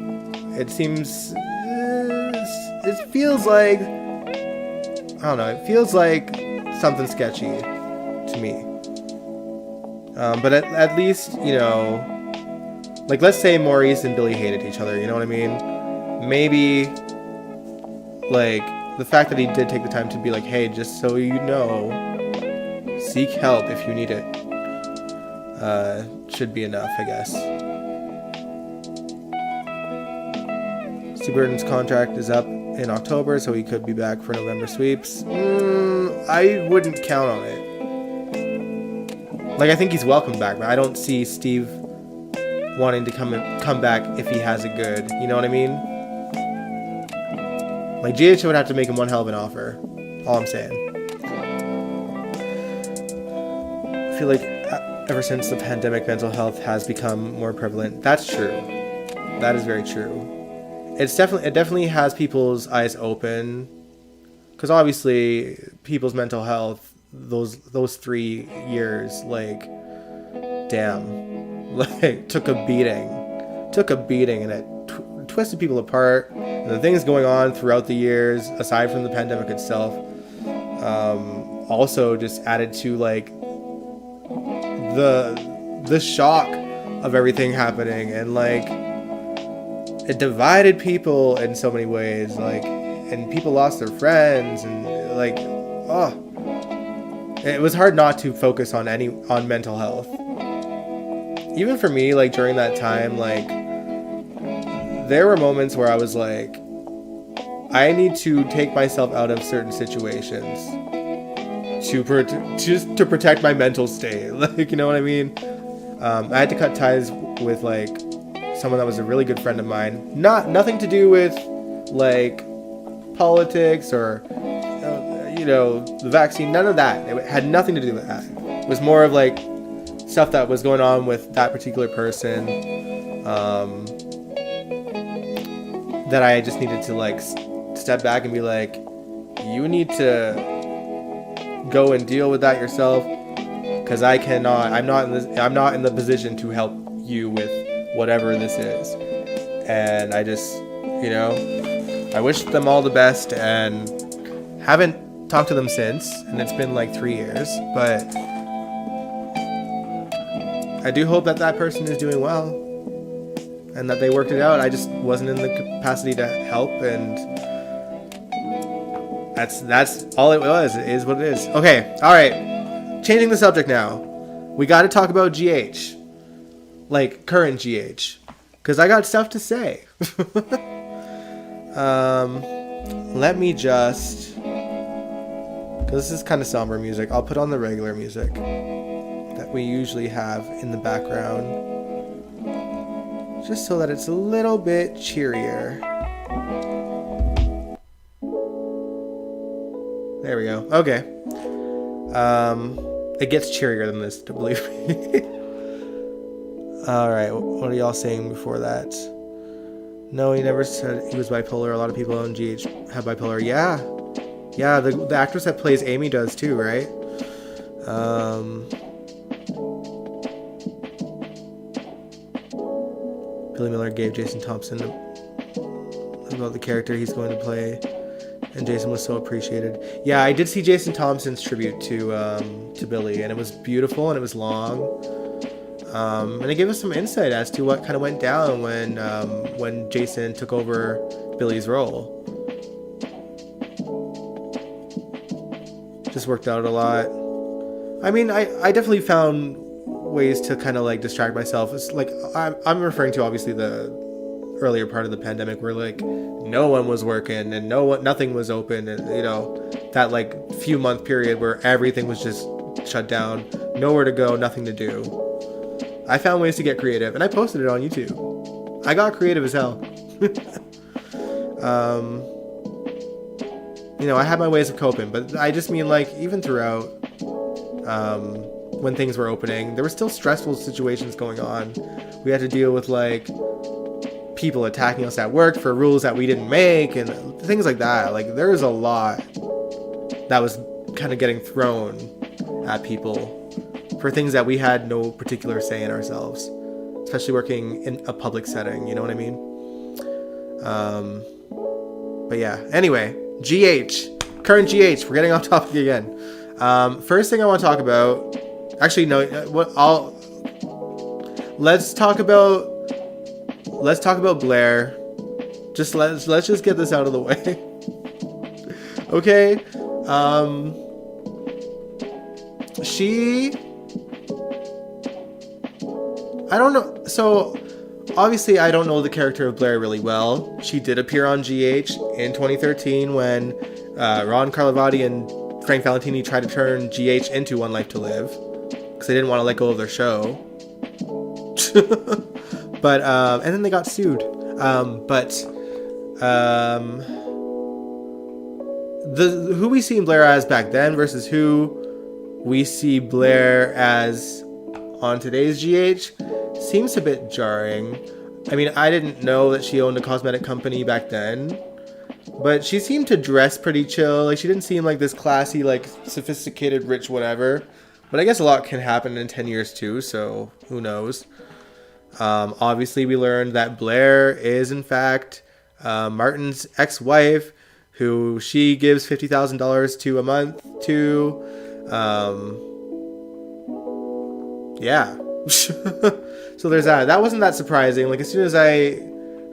it seems, it feels like, I don't know, it feels like something sketchy to me. But at least, you know, like let's say Maurice and Billy hated each other, you know what I mean? Maybe, like, the fact that he did take the time to be like, hey, just so you know, seek help if you need it, should be enough, I guess. Steve Burton's contract is up in October, so he could be back for November sweeps. I wouldn't count on it. Like, I think he's welcome back, but I don't see Steve wanting to come back if he has it good. You know what I mean? Like, GH would have to make him one hell of an offer. All I'm saying. I feel like ever since the pandemic, mental health has become more prevalent. That's true. That is very true. It definitely has people's eyes open, because obviously people's mental health, those 3 years, like, damn, like, took a beating, and it twisted people apart. And the things going on throughout the years, aside from the pandemic itself, also just added to like the shock of everything happening, and like it divided people in so many ways, like, and people lost their friends, and like, it was hard not to focus on mental health. Even for me, like, during that time, like, there were moments where I was like, I need to take myself out of certain situations to protect my mental state. Like, you know what I mean? I had to cut ties with like someone that was a really good friend of mine. Nothing to do with like politics or you know, the vaccine. None of that. It had nothing to do with that. It was more of like stuff that was going on with that particular person. That I just needed to like step back and be like, you need to go and deal with that yourself, because I'm not in the position to help you with whatever this is. And I just, you know, I wish them all the best, and haven't talked to them since, and it's been like 3 years, but I do hope that that person is doing well, and that they worked it out. I just wasn't in the capacity to help, and that's all it was. It is what it is. Okay, all right. Changing the subject now. We got to talk about GH, like current GH, because I got stuff to say. Let me just, because this is kind of somber music, I'll put on the regular music that we usually have in the background, just so that it's a little bit cheerier. There we go. Okay. It gets cheerier than this, to believe me. Alright, what are y'all saying before that? No, he never said he was bipolar. A lot of people on GH have bipolar. Yeah. Yeah, the actress that plays Amy does too, right? Billy Miller gave Jason Thompson about the character he's going to play, and Jason was so appreciated. Yeah, I did see Jason Thompson's tribute to Billy, and it was beautiful, and it was long. And it gave us some insight as to what kind of went down when Jason took over Billy's role. just worked out a lot. I mean, I definitely found ways to kind of like distract myself. It's like I'm referring to obviously the earlier part of the pandemic where like no one was working and nothing was open, and you know, that like few month period where everything was just shut down, nowhere to go, nothing to do. I found ways to get creative, and I posted it on YouTube. I got creative as hell. You know, I had my ways of coping, but I just mean like even throughout when things were opening, there were still stressful situations going on. We had to deal with like people attacking us at work for rules that we didn't make and things like that. Like there was a lot that was kind of getting thrown at people for things that we had no particular say in ourselves, especially working in a public setting, you know what I mean? But yeah, anyway, current GH, we're getting off topic again. First thing I want to talk about, actually no, let's talk about Blair. Let's just get this out of the way. Okay. I don't know. So obviously I don't know the character of Blair really well. She did appear on GH in 2013 when Ron Carlivati and Frank Valentini tried to turn GH into One Life to Live because they didn't want to let go of their show. But and then they got sued. Who we see Blair as back then versus who we see Blair as on today's GH seems a bit jarring. I mean, I didn't know that she owned a cosmetic company back then, but she seemed to dress pretty chill. Like she didn't seem like this classy, like sophisticated, rich, whatever. But I guess a lot can happen in 10 years too, so who knows. Obviously, we learned that Blair is, in fact, Martin's ex-wife, who she gives $50,000 to a month to. Yeah. So there's that. That wasn't that surprising. Like, as soon as I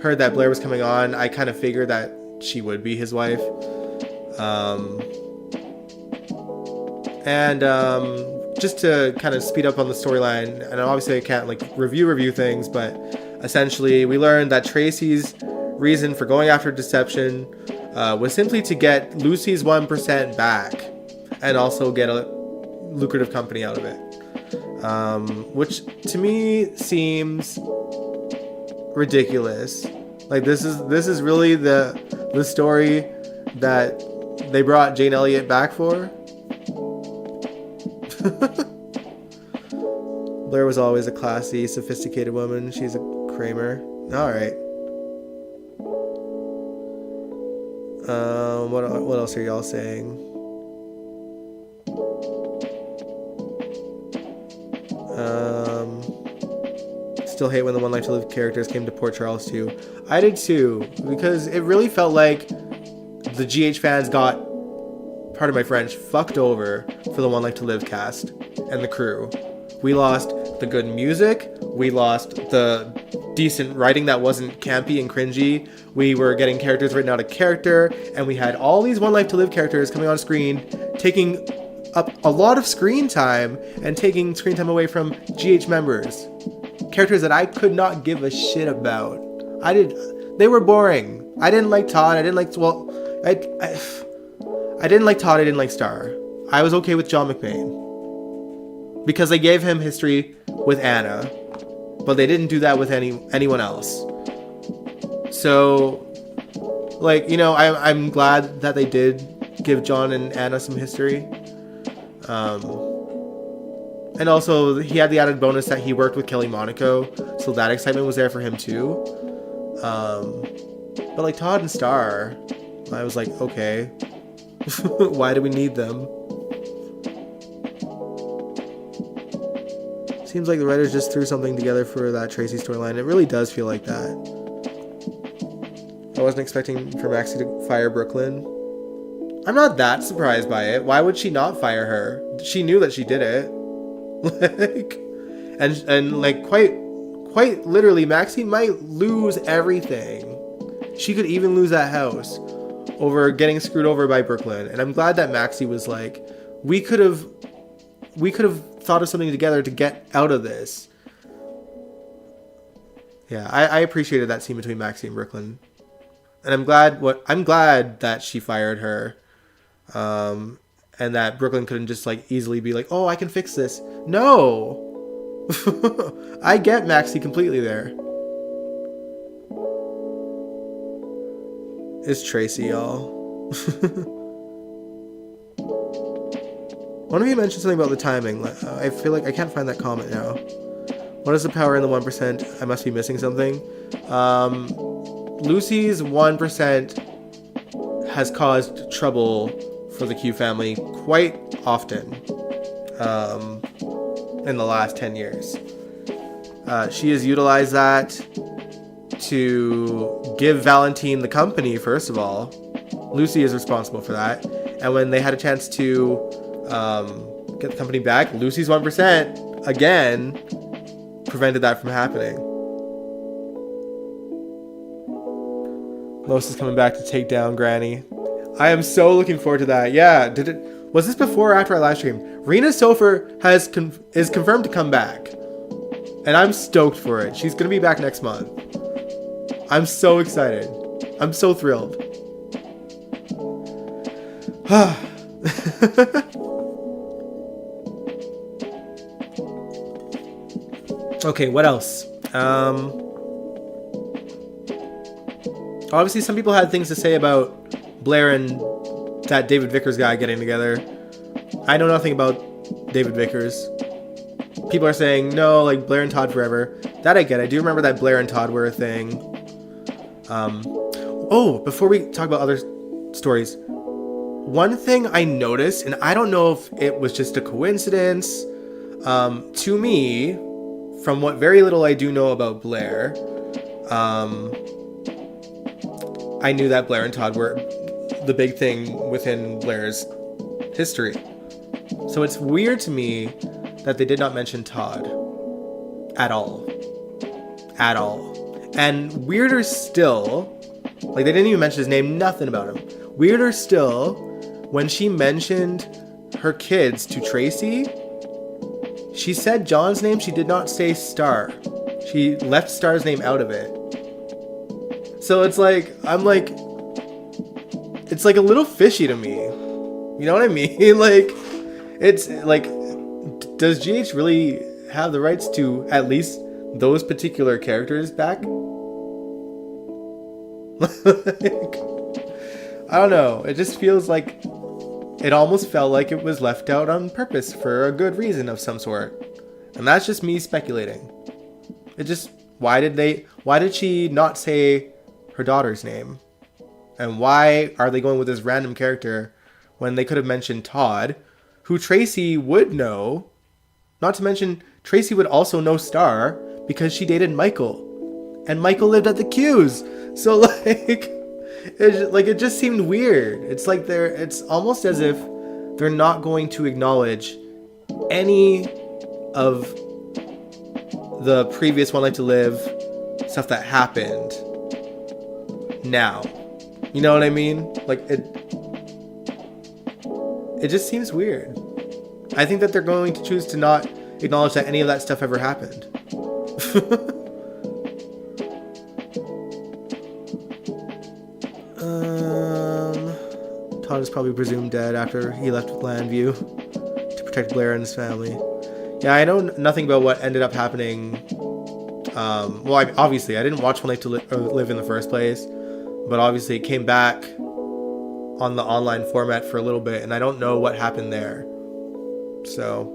heard that Blair was coming on, I kind of figured that she would be his wife. Just to kind of speed up on the storyline, and obviously I can't like review things, but essentially we learned that Tracy's reason for going after Deception was simply to get Lucy's 1% back and also get a lucrative company out of it, which to me seems ridiculous. Like this is really the story that they brought Jane Elliott back for. Blair was always a classy, sophisticated woman. She's a Kramer. Alright. What else are y'all saying? Still hate when the One Life to Live characters came to Port Charles too. I did too, because it really felt like the GH fans got, pardon my French, fucked over for the One Life to Live cast and the crew. We lost the good music. We lost the decent writing that wasn't campy and cringy. We were getting characters written out of character, and we had all these One Life to Live characters coming on screen, taking up a lot of screen time and taking screen time away from GH members. Characters that I could not give a shit about. They were boring. I didn't like Todd. I didn't like Todd. I didn't like Star. I was okay with John McBain because they gave him history with Anna, but they didn't do that with anyone else. So, like, you know, I'm glad that they did give John and Anna some history. And also, he had the added bonus that he worked with Kelly Monaco, so that excitement was there for him too. But like Todd and Star, I was like, okay, why do we need them? Seems like the writers just threw something together for that Tracy storyline. It really does feel like that. I wasn't expecting for Maxie to fire Brooklyn. I'm not that surprised by it. Why would she not fire her? She knew that she did it. Quite literally, Maxie might lose everything. She could even lose that house over getting screwed over by Brooklyn. And I'm glad that Maxie was like, we could have thought of something together to get out of this. Yeah, I appreciated that scene between Maxie and Brooklyn. And I'm glad that she fired her. And that Brooklyn couldn't just like easily be like, "Oh, I can fix this." No. I get Maxie completely there. It's Tracy, y'all. One of you mentioned something about the timing. I feel like I can't find that comment now. What is the power in the 1%? I must be missing something. Lucy's 1% has caused trouble for the Q family quite often in the last 10 years. She has utilized that to give Valentine the company, first of all. Lucy is responsible for that. And when they had a chance to get the company back, Lucy's 1% again prevented that from happening. Lois is coming back to take down Granny. I am so looking forward to that. Yeah, was this before or after our live stream? Rena Sofer is confirmed to come back. And I'm stoked for it. She's going to be back next month. I'm so excited. I'm so thrilled. Okay, what else? Obviously, some people had things to say about Blair and that David Vickers guy getting together. I know nothing about David Vickers. People are saying, no, like Blair and Todd forever. That I get. I do remember that Blair and Todd were a thing. Oh, before we talk about other stories, one thing I noticed, and I don't know if it was just a coincidence, to me, from what very little I do know about Blair, I knew that Blair and Todd were the big thing within Blair's history. So it's weird to me that they did not mention Todd at all. At all. And weirder still, like they didn't even mention his name, nothing about him. Weirder still, when she mentioned her kids to Tracy, she said John's name, she did not say Star. She left Star's name out of it. So it's like, it's like a little fishy to me. You know what I mean? Like, it's like, does GH really have the rights to at least those particular characters back? Like, I don't know. It just feels like it almost felt like it was left out on purpose for a good reason of some sort. And that's just me speculating. It just, why did she not say her daughter's name? And why are they going with this random character when they could have mentioned Todd, who Tracy would know? Not to mention, Tracy would also know Star because she dated Michael. And Michael lived at the Q's. So it just seemed weird. It's like it's almost as if they're not going to acknowledge any of the previous One Life to Live stuff that happened now. You know what I mean? Like, it just seems weird. I think that they're going to choose to not acknowledge that any of that stuff ever happened. Todd is probably presumed dead after he left Landview to protect Blair and his family. Yeah, I know nothing about what ended up happening. Obviously, I didn't watch One Life to Live in the first place, but obviously it came back on the online format for a little bit, and I don't know what happened there. So,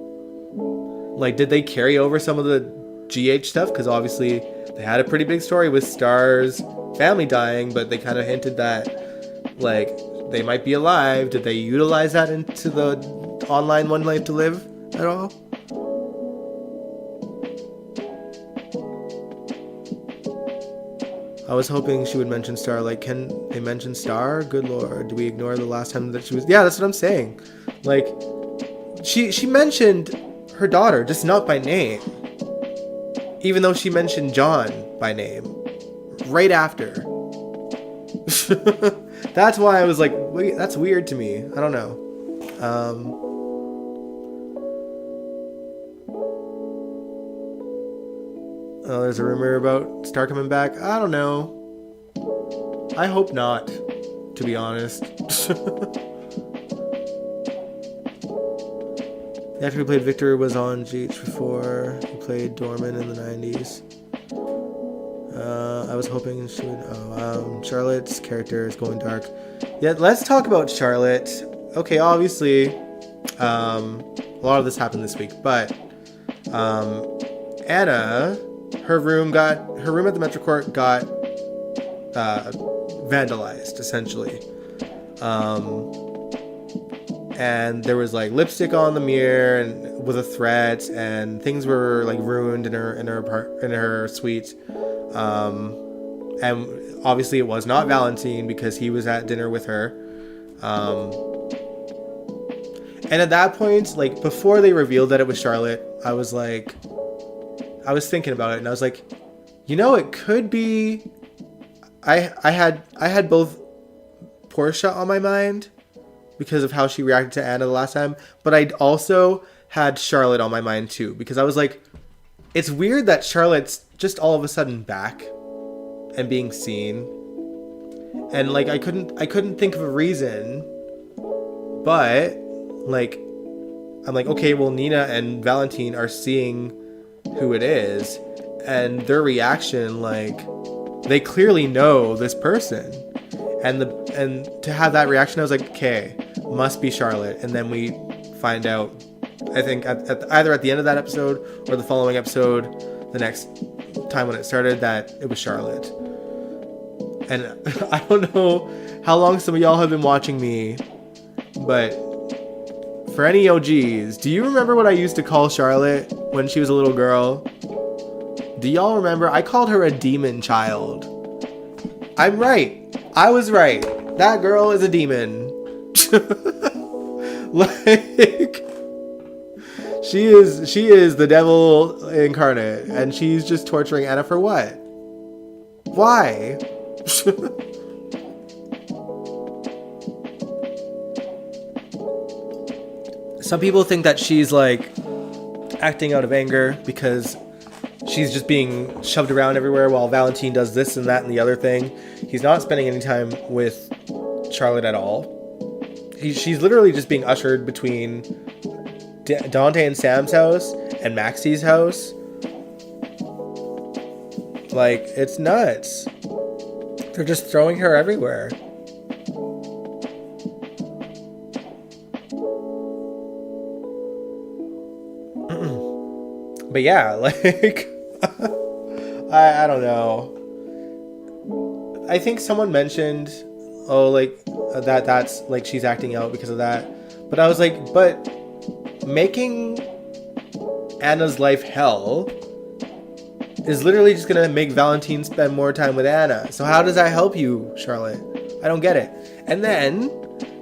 like, did they carry over some of the GH stuff? Because obviously they had a pretty big story with Star's family dying, but they kind of hinted that, like, they might be alive. Did they utilize that into the online One Life to Live at all? I was hoping she would mention Star. Like, can they mention Star? Good lord, do we ignore the last time that she was... Yeah, that's what I'm saying. Like, she mentioned her daughter, just not by name. Even though she mentioned John by name. Right after. That's why I was like, wait, that's weird to me. I don't know. Oh, there's a rumor about Star coming back. I don't know. I hope not, to be honest. The actor who played Victor was on GH before. He played Dorman in the 90s. I was hoping she would... Charlotte's character is going dark. Yeah, let's talk about Charlotte. Okay, obviously, a lot of this happened this week, but Anna, her room at the Metrocourt got vandalized, essentially. And there was like lipstick on the mirror and with a threat, and things were like ruined in her suite. And obviously it was not Valentine because he was at dinner with her. And at that point, like before they revealed that it was Charlotte, I was thinking about it, and I was like, you know, it could be. I had both Portia on my mind because of how she reacted to Anna the last time, but I'd also had Charlotte on my mind too, because I was like, it's weird that Charlotte's just all of a sudden back and being seen, and like I couldn't think of a reason, but like I'm like, okay, well, Nina and Valentine are seeing who it is, and their reaction, like they clearly know this person, and to have that reaction, I was like, okay, must be Charlotte. And then we find out, I think either at the end of that episode or the following episode, the next time when it started, that it was Charlotte. And I don't know how long some of y'all have been watching me, but for any OGs, do you remember what I used to call Charlotte when she was a little girl? Do y'all remember? I called her a demon child. I'm right. I was right. That girl is a demon. Like, she is the devil incarnate, and she's just torturing Anna for what? Why? Some people think that she's like acting out of anger because she's just being shoved around everywhere while Valentine does this and that and the other thing. He's not spending any time with Charlotte at all. She's literally just being ushered between Dante and Sam's house and Maxie's house. Like, it's nuts. They're just throwing her everywhere. But yeah, like, I don't know. I think someone mentioned, oh, like, that's, like, she's acting out because of that. But I was like, but making Anna's life hell is literally just gonna make Valentine spend more time with Anna. So how does that help you, Charlotte? I don't get it. And then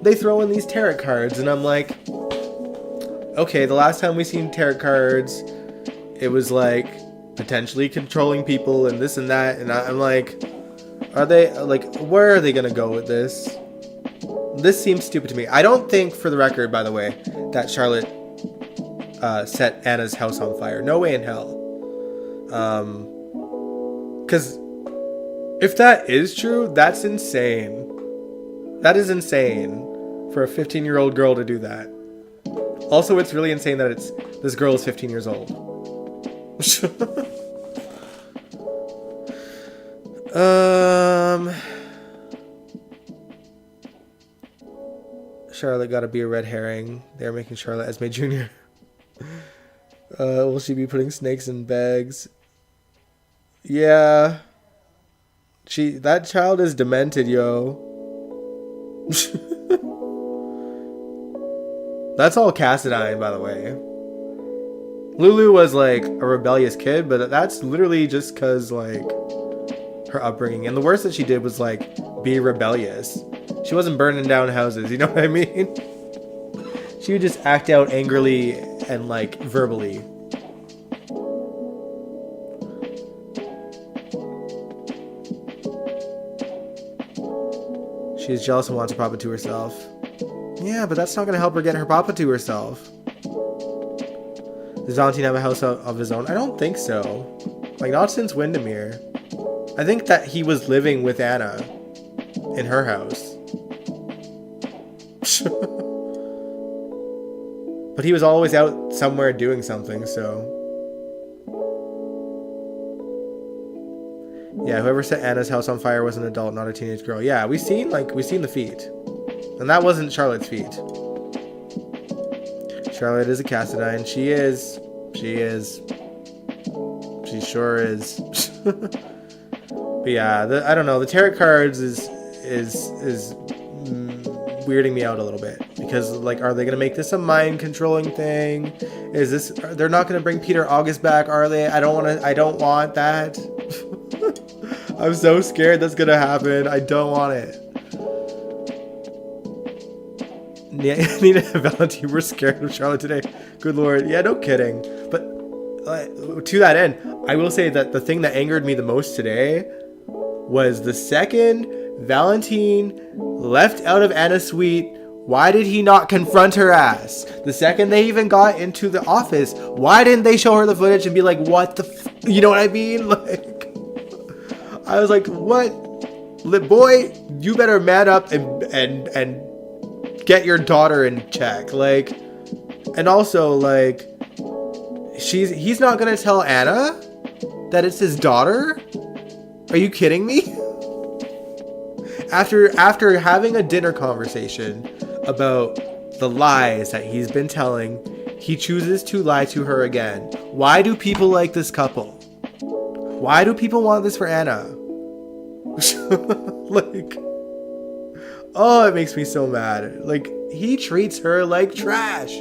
they throw in these tarot cards, and I'm like, okay, the last time we seen tarot cards, it was like potentially controlling people and this and that, and I'm like, are they, like, where are they gonna go with this? This seems stupid to me. I don't think, for the record, by the way, that Charlotte set Anna's house on fire. No way in hell. Because if that is true, that's insane. That is insane for a 15-year-old girl to do that. Also, it's really insane that this girl is 15 years old. Charlotte gotta be a red herring. They're making Charlotte Esme Jr. Will she be putting snakes in bags? Yeah. That child is demented, yo. That's all Cassadine, by the way. Lulu was like a rebellious kid, but that's literally just because, like, her upbringing. And the worst that she did was, like, be rebellious. She wasn't burning down houses, you know what I mean? She would just act out angrily and, like, verbally. She's jealous and wants a papa to herself. Yeah, but that's not going to help her get her papa to herself. Does Valentine have a house of his own? I don't think so. Like, not since Windermere. I think that he was living with Anna in her house. But he was always out somewhere doing something, so. Yeah, whoever set Anna's house on fire was an adult, not a teenage girl. Yeah, we seen the feet. And that wasn't Charlotte's feet. Charlotte is a Cassadine. She is. She sure is. But yeah, I don't know. The tarot cards is weirding me out a little bit, because like, are they gonna make this a mind controlling thing? Is this? They're not gonna bring Peter August back, are they? I don't want that. I'm so scared that's gonna happen. I don't want it. Nina and Valentine were scared of Charlotte today. Good lord. Yeah, no kidding. But to that end, I will say that the thing that angered me the most today was the second Valentine left out of Anna's suite. Why did he not confront her ass? The second they even got into the office, why didn't they show her the footage and be like, what the you know what I mean? Like, I was like, what? Boy, you better man up and get your daughter in check. Like, and also, like, he's not gonna tell Anna that it's his daughter? Are you kidding me? After having a dinner conversation about the lies that he's been telling, he chooses to lie to her again. Why do people like this couple? Why do people want this for Anna? Like, oh, it makes me so mad. Like, he treats her like trash.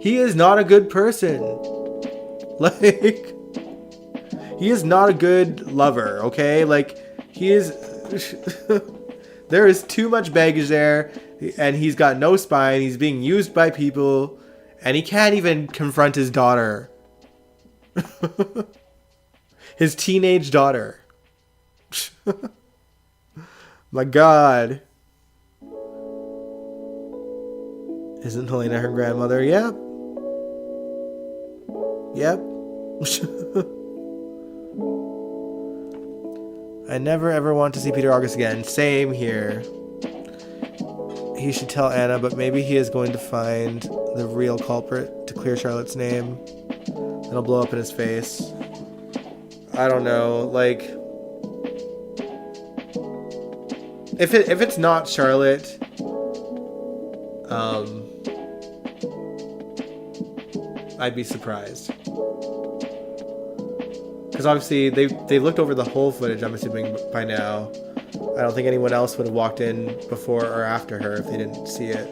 He is not a good person. Like, he is not a good lover, okay? Like, he is... There is too much baggage there, and he's got no spine. He's being used by people, and he can't even confront his daughter. His teenage daughter. My God. Isn't Helena her grandmother? Yep. I never ever want to see Peter August again. Same here. He should tell Anna, but maybe he is going to find the real culprit to clear Charlotte's name. It'll blow up in his face. I don't know. Like, if it's not Charlotte, I'd be surprised. Because obviously they looked over the whole footage, I'm assuming, by now. I don't think anyone else would have walked in before or after her if they didn't see it.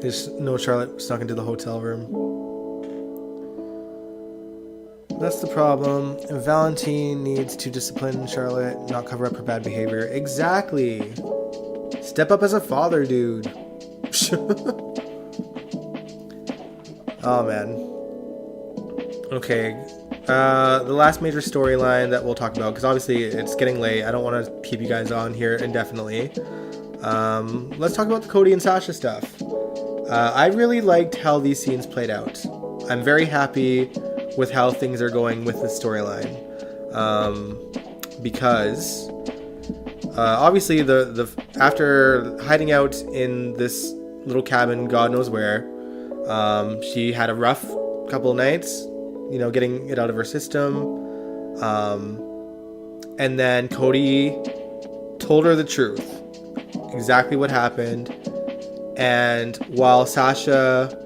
There's no Charlotte snuck into the hotel room. That's the problem. And Valentine needs to discipline Charlotte, not cover up her bad behavior. Exactly. Step up as a father, dude. Oh, man. Okay. The last major storyline that we'll talk about, because obviously it's getting late. I don't want to keep you guys on here indefinitely. Let's talk about the Cody and Sasha stuff. I really liked how these scenes played out. I'm very happy with how things are going with the storyline. Because obviously the after hiding out in this little cabin, God knows where, she had a rough couple of nights, you know, getting it out of her system. And then Cody told her the truth, exactly what happened. And while Sasha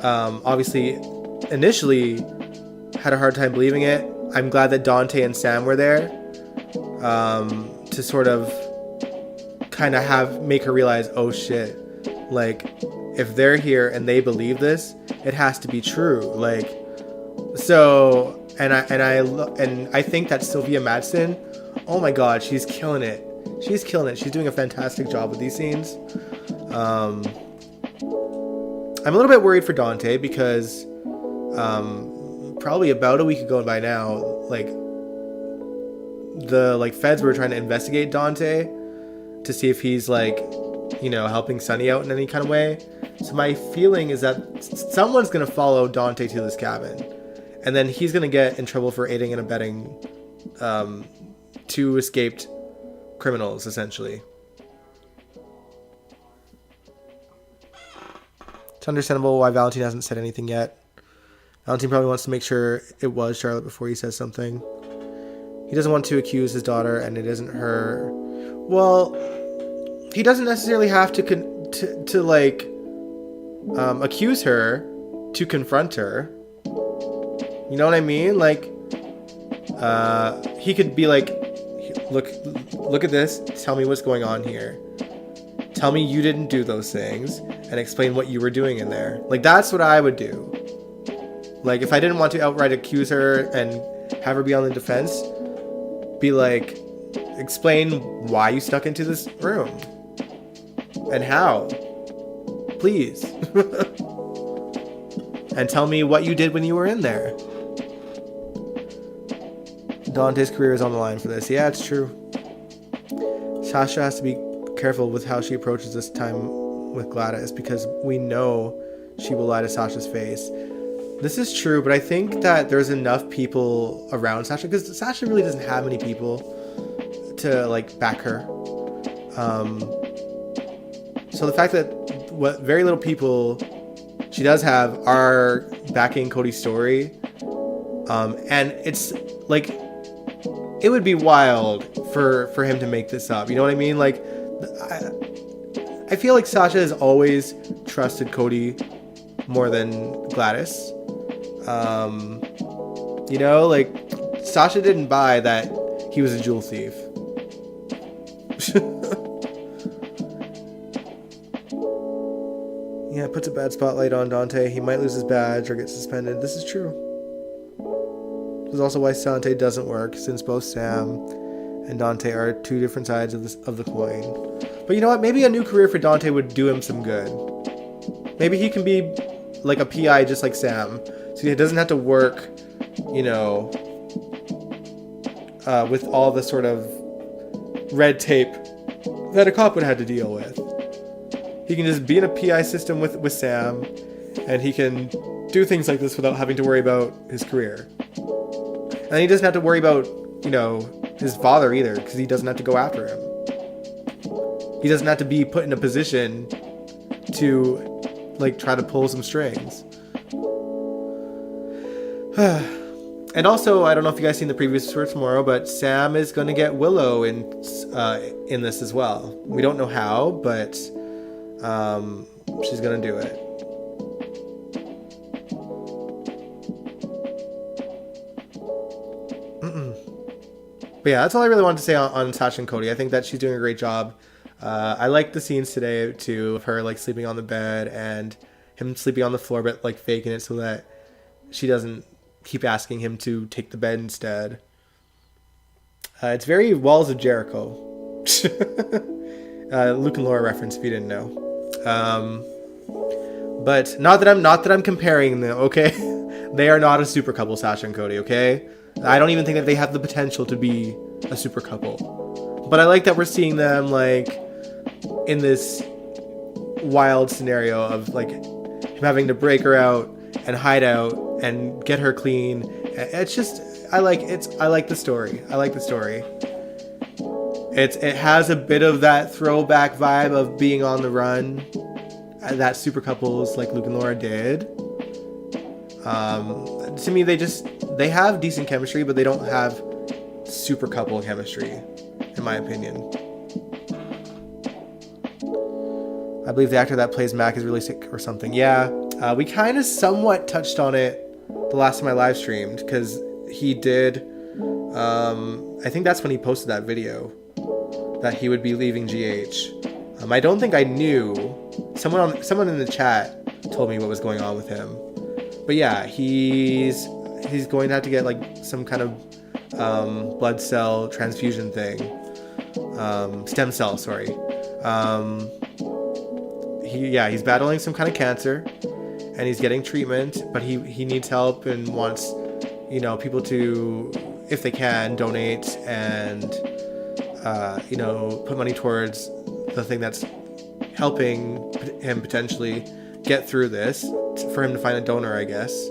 obviously initially had a hard time believing it, I'm glad that Dante and Sam were there to sort of kind of make her realize, oh shit, like, if they're here and they believe this, it has to be true. Like, so, and I think that Sylvia Madsen, oh my God, she's killing it. She's killing it. She's doing a fantastic job with these scenes. I'm a little bit worried for Dante because probably about a week ago by now, like, the feds were trying to investigate Dante to see if he's like helping Sunny out in any kind of way. So my feeling is that someone's going to follow Dante to this cabin. And then he's going to get in trouble for aiding and abetting two escaped criminals, essentially. It's understandable why Valentine hasn't said anything yet. Valentine probably wants to make sure it was Charlotte before he says something. He doesn't want to accuse his daughter, and it isn't her. Well, he doesn't necessarily have to accuse her to confront her. You know what I mean? Like, he could be like, look at this. Tell me what's going on here. Tell me you didn't do those things, and explain what you were doing in there. Like, that's what I would do. Like, if I didn't want to outright accuse her and have her be on the defense, be like, explain why you snuck into this room. And how. Please. And tell me what you did when you were in there. Dante's career is on the line for this. Yeah, it's true. Sasha has to be careful with how she approaches this time with Gladys, because we know she will lie to Sasha's face. This is true, but I think that there's enough people around Sasha, because Sasha really doesn't have many people to like back her. So the fact that what very little people she does have are backing Cody's story, and it's like, it would be wild for him to make this up. You know what I mean? Like, I feel like Sasha has always trusted Cody more than Gladys. Like, Sasha didn't buy that he was a jewel thief. Yeah, it puts a bad spotlight on Dante. He might lose his badge or get suspended. This is true. This is also why Dante doesn't work, since both Sam and Dante are two different sides of the coin. But you know what? Maybe a new career for Dante would do him some good. Maybe he can be like a PI just like Sam, so he doesn't have to work, with all the sort of red tape that a cop would have to deal with. He can just be in a PI system with Sam, and he can do things like this without having to worry about his career. And he doesn't have to worry about, his father either, because he doesn't have to go after him. He doesn't have to be put in a position to, like, try to pull some strings. And also, I don't know if you guys seen the previews for tomorrow, but Sam is going to get Willow in this as well. We don't know how, but she's going to do it. But yeah, that's all I really wanted to say on Sasha and Cody. I think that she's doing a great job. I like the scenes today too, of her like sleeping on the bed and him sleeping on the floor, but like faking it so that she doesn't keep asking him to take the bed instead. It's very Walls of Jericho. Luke and Laura reference if you didn't know. But not that I'm comparing them, okay? They are not a super couple, Sasha and Cody, okay? I don't even think that they have the potential to be a super couple. But I like that we're seeing them like in this wild scenario of like him having to break her out and hide out and get her clean. It's just I like the story. I like the story. It has a bit of that throwback vibe of being on the run that super couples like Luke and Laura did. To me, they have decent chemistry, but they don't have super couple chemistry, in my opinion. I believe the actor that plays Mac is really sick or something. Yeah, we kind of somewhat touched on it the last time I live streamed, because he did. I think that's when he posted that video that he would be leaving GH. I don't think I knew. Someone in the chat told me what was going on with him. But yeah, he's going to have to get like some kind of blood cell transfusion thing. Stem cell, sorry. He's battling some kind of cancer, and he's getting treatment, but he needs help and wants, people to, if they can, donate and, put money towards the thing that's helping him potentially get through this, for him to find a donor, I guess.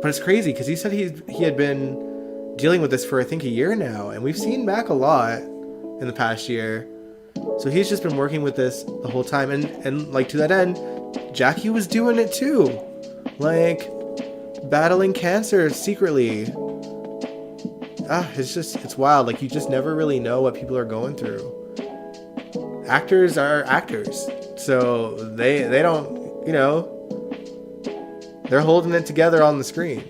But it's crazy because he said he had been dealing with this for I think a year now, and we've seen Mac a lot in the past year. So he's just been working with this the whole time, and like to that end, Jackie was doing it too, like battling cancer secretly. It's wild. Like, you just never really know what people are going through. Actors are actors, so they don't, you know, they're holding it together on the screen.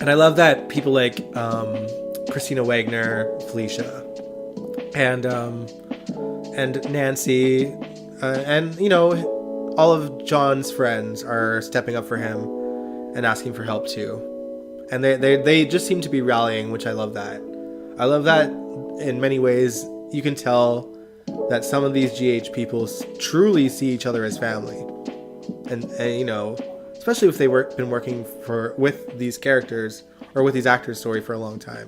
And I love that people like Christina Wagner, Felicia, and Nancy, and you know, all of John's friends are stepping up for him and asking for help too. And they just seem to be rallying, which I love that. I love that in many ways. You can tell that some of these GH people truly see each other as family. And you know, especially if they've been working with these characters or with these actors, sorry, for a long time.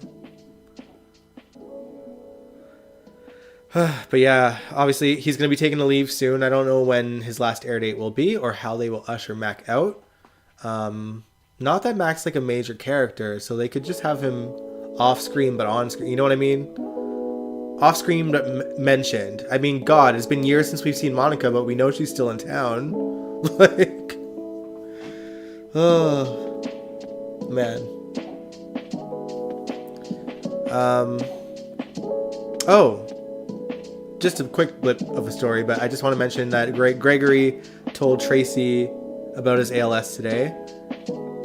But yeah, obviously he's going to be taking a leave soon. I don't know when his last air date will be or how they will usher Mac out. Not that Mac's like a major character, so they could just have him off screen but on screen. You know what I mean? Off screen but mentioned. I mean, God, it's been years since we've seen Monica, but we know she's still in town. Like, oh man. Just a quick blip of a story, but I just want to mention that Gregory told Tracy about his ALS today,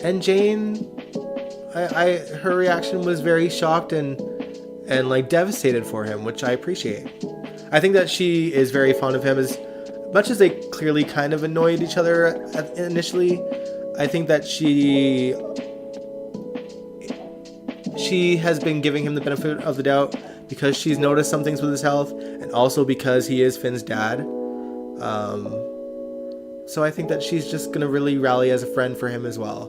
and Jane, her reaction was very shocked and like devastated for him, which I appreciate. I think that she is very fond of him, as much as they clearly kind of annoyed each other initially. I think that she has been giving him the benefit of the doubt because she's noticed some things with his health, and also because he is Finn's dad. So I think that she's just gonna really rally as a friend for him as well.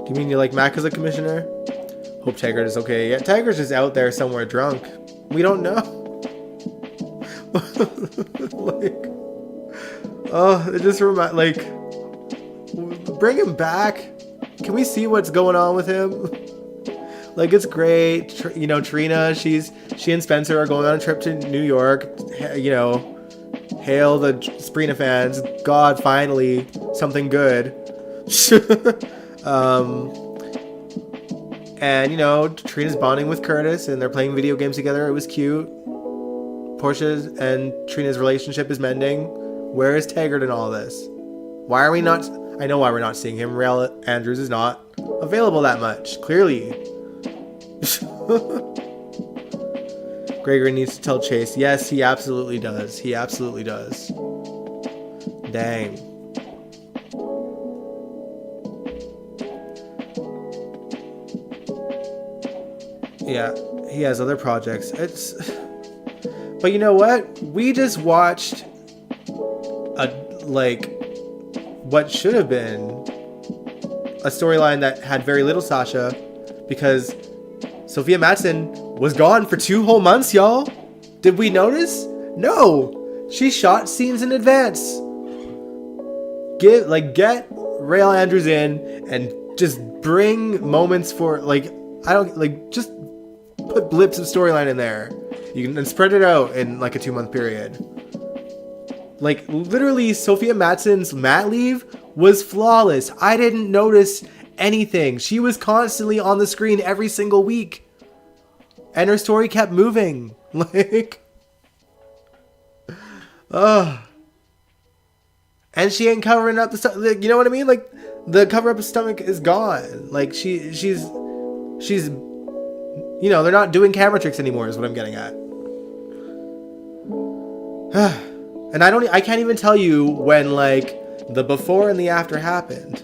Do you mean you like Mac as a commissioner? Hope Taggart is okay. Yeah, Taggart's just out there somewhere drunk. We don't know. Like, oh, it just bring him back. Can we see what's going on with him? Like, it's great. You know, Trina, she and Spencer are going on a trip to New York. You know, hail the Sabrina fans. God, finally, something good. And, you know, Trina's bonding with Curtis, and they're playing video games together. It was cute. Portia and Trina's relationship is mending. Where is Taggart in all this? Why are we not... I know why we're not seeing him. Rael Andrews is not available that much, clearly. Gregory needs to tell Chase. Yes, he absolutely does. He absolutely does. Dang. Yeah, he has other projects. But you know what? We just watched what should have been a storyline that had very little Sasha, because Sophia Matson was gone for 2 whole months, y'all. Did we notice? No. She shot scenes in advance. Get Rael Andrews in and just bring moments for just put blips of storyline in there. You can spread it out in like a 2-month period. Like, literally, Sophia Matson's mat leave was flawless. I didn't notice anything. She was constantly on the screen every single week. And her story kept moving. Like, and she ain't covering up the stuff. Like, you know what I mean? Like, the cover up of stomach is gone. Like, she's, you know, they're not doing camera tricks anymore is what I'm getting at. And I can't even tell you when, like, the before and the after happened.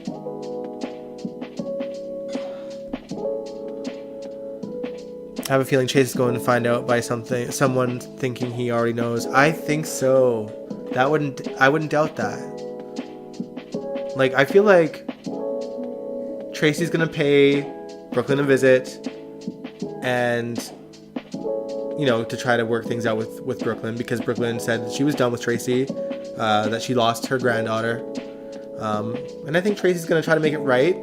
I have a feeling Chase is going to find out by someone thinking he already knows. I think so. I wouldn't doubt that. Like, I feel like Tracy's gonna pay Brooklyn a visit and, you know, to try to work things out with Brooklyn, because Brooklyn said that she was done with Tracy, that she lost her granddaughter. And I think Tracy's gonna try to make it right,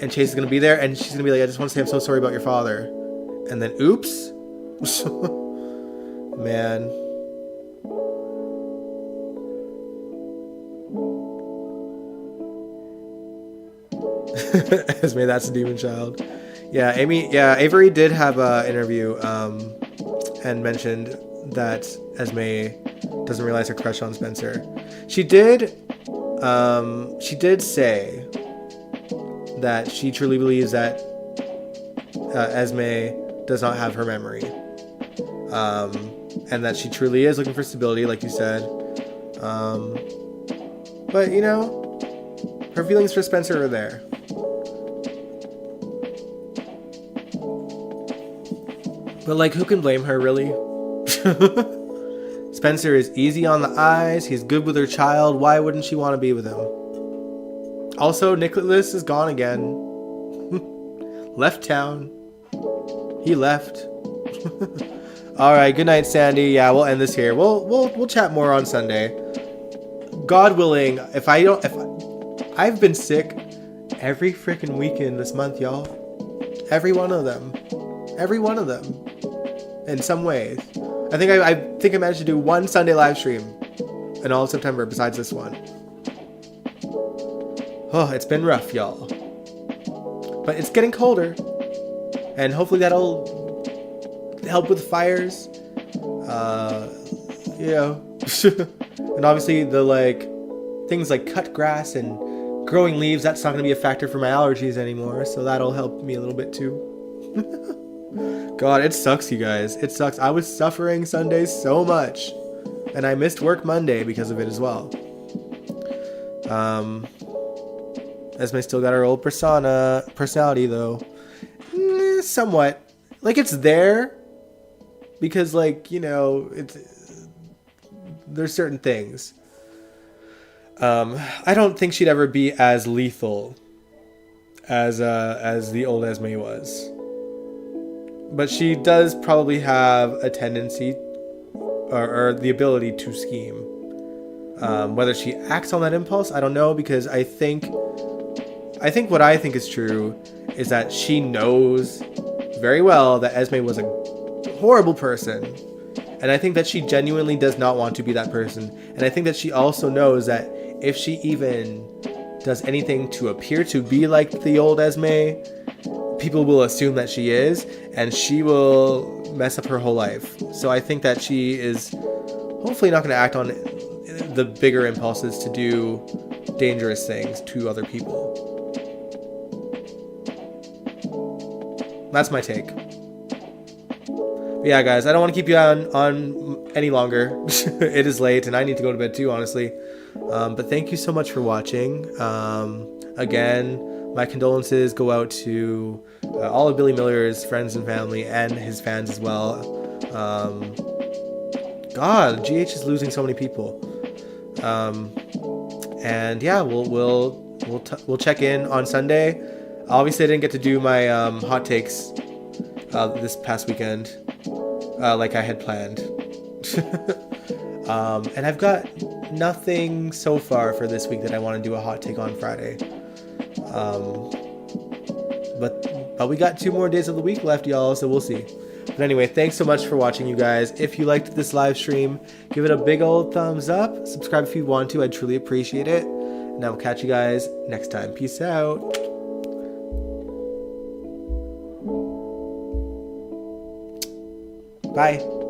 and Chase is gonna be there, and she's gonna be like, I just want to say I'm so sorry about your father. And then, oops. Man. Esme, that's a demon child. Yeah, Avery did have an interview and mentioned that Esme doesn't realize her crush on Spencer. She did say that she truly believes that Esme does not have her memory, and that she truly is looking for stability, like you said. But you know, her feelings for Spencer are there. But like, who can blame her, really? Spencer is easy on the eyes. He's good with her child. Why wouldn't she want to be with him? Also, Nicholas is gone again. Left town. He left. All right. Good night, Sandy. Yeah, we'll end this here. We'll chat more on Sunday. God willing. If I've been sick every freaking weekend this month, y'all. Every one of them. In some ways. I think I managed to do one Sunday live stream in all of September besides this one. Oh, it's been rough, y'all. But it's getting colder, and hopefully that'll help with fires. You know, and obviously the things like cut grass and growing leaves, that's not going to be a factor for my allergies anymore, so that'll help me a little bit too. God, it sucks, you guys. It sucks. I was suffering Sundays so much, and I missed work Monday because of it as well. Esme still got her old personality though. Somewhat. Like, it's there because, like, you know, there's certain things. I don't think she'd ever be as lethal as the old Esme was. But she does probably have a tendency or the ability to scheme. Whether she acts on that impulse, I don't know, because I think what I think is true is that she knows very well that Esme was a horrible person. And I think that she genuinely does not want to be that person. And I think that she also knows that if she even does anything to appear to be like the old Esme, people will assume that she is, and she will mess up her whole life. So I think that she is hopefully not going to act on the bigger impulses to do dangerous things to other people. That's my take. But yeah, guys, I don't want to keep you on any longer. It is late, and I need to go to bed too, honestly. But thank you so much for watching. Again, my condolences go out to all of Billy Miller's friends and family, and his fans as well. God, GH is losing so many people. And yeah, we'll check in on Sunday. Obviously, I didn't get to do my hot takes this past weekend like I had planned. And I've got nothing so far for this week that I want to do a hot take on Friday. But we got 2 more days of the week left, y'all, so we'll see. But anyway, thanks so much for watching, you guys. If you liked this live stream, give it a big old thumbs up. Subscribe if you want to. I'd truly appreciate it. And I'll catch you guys next time. Peace out. Bye.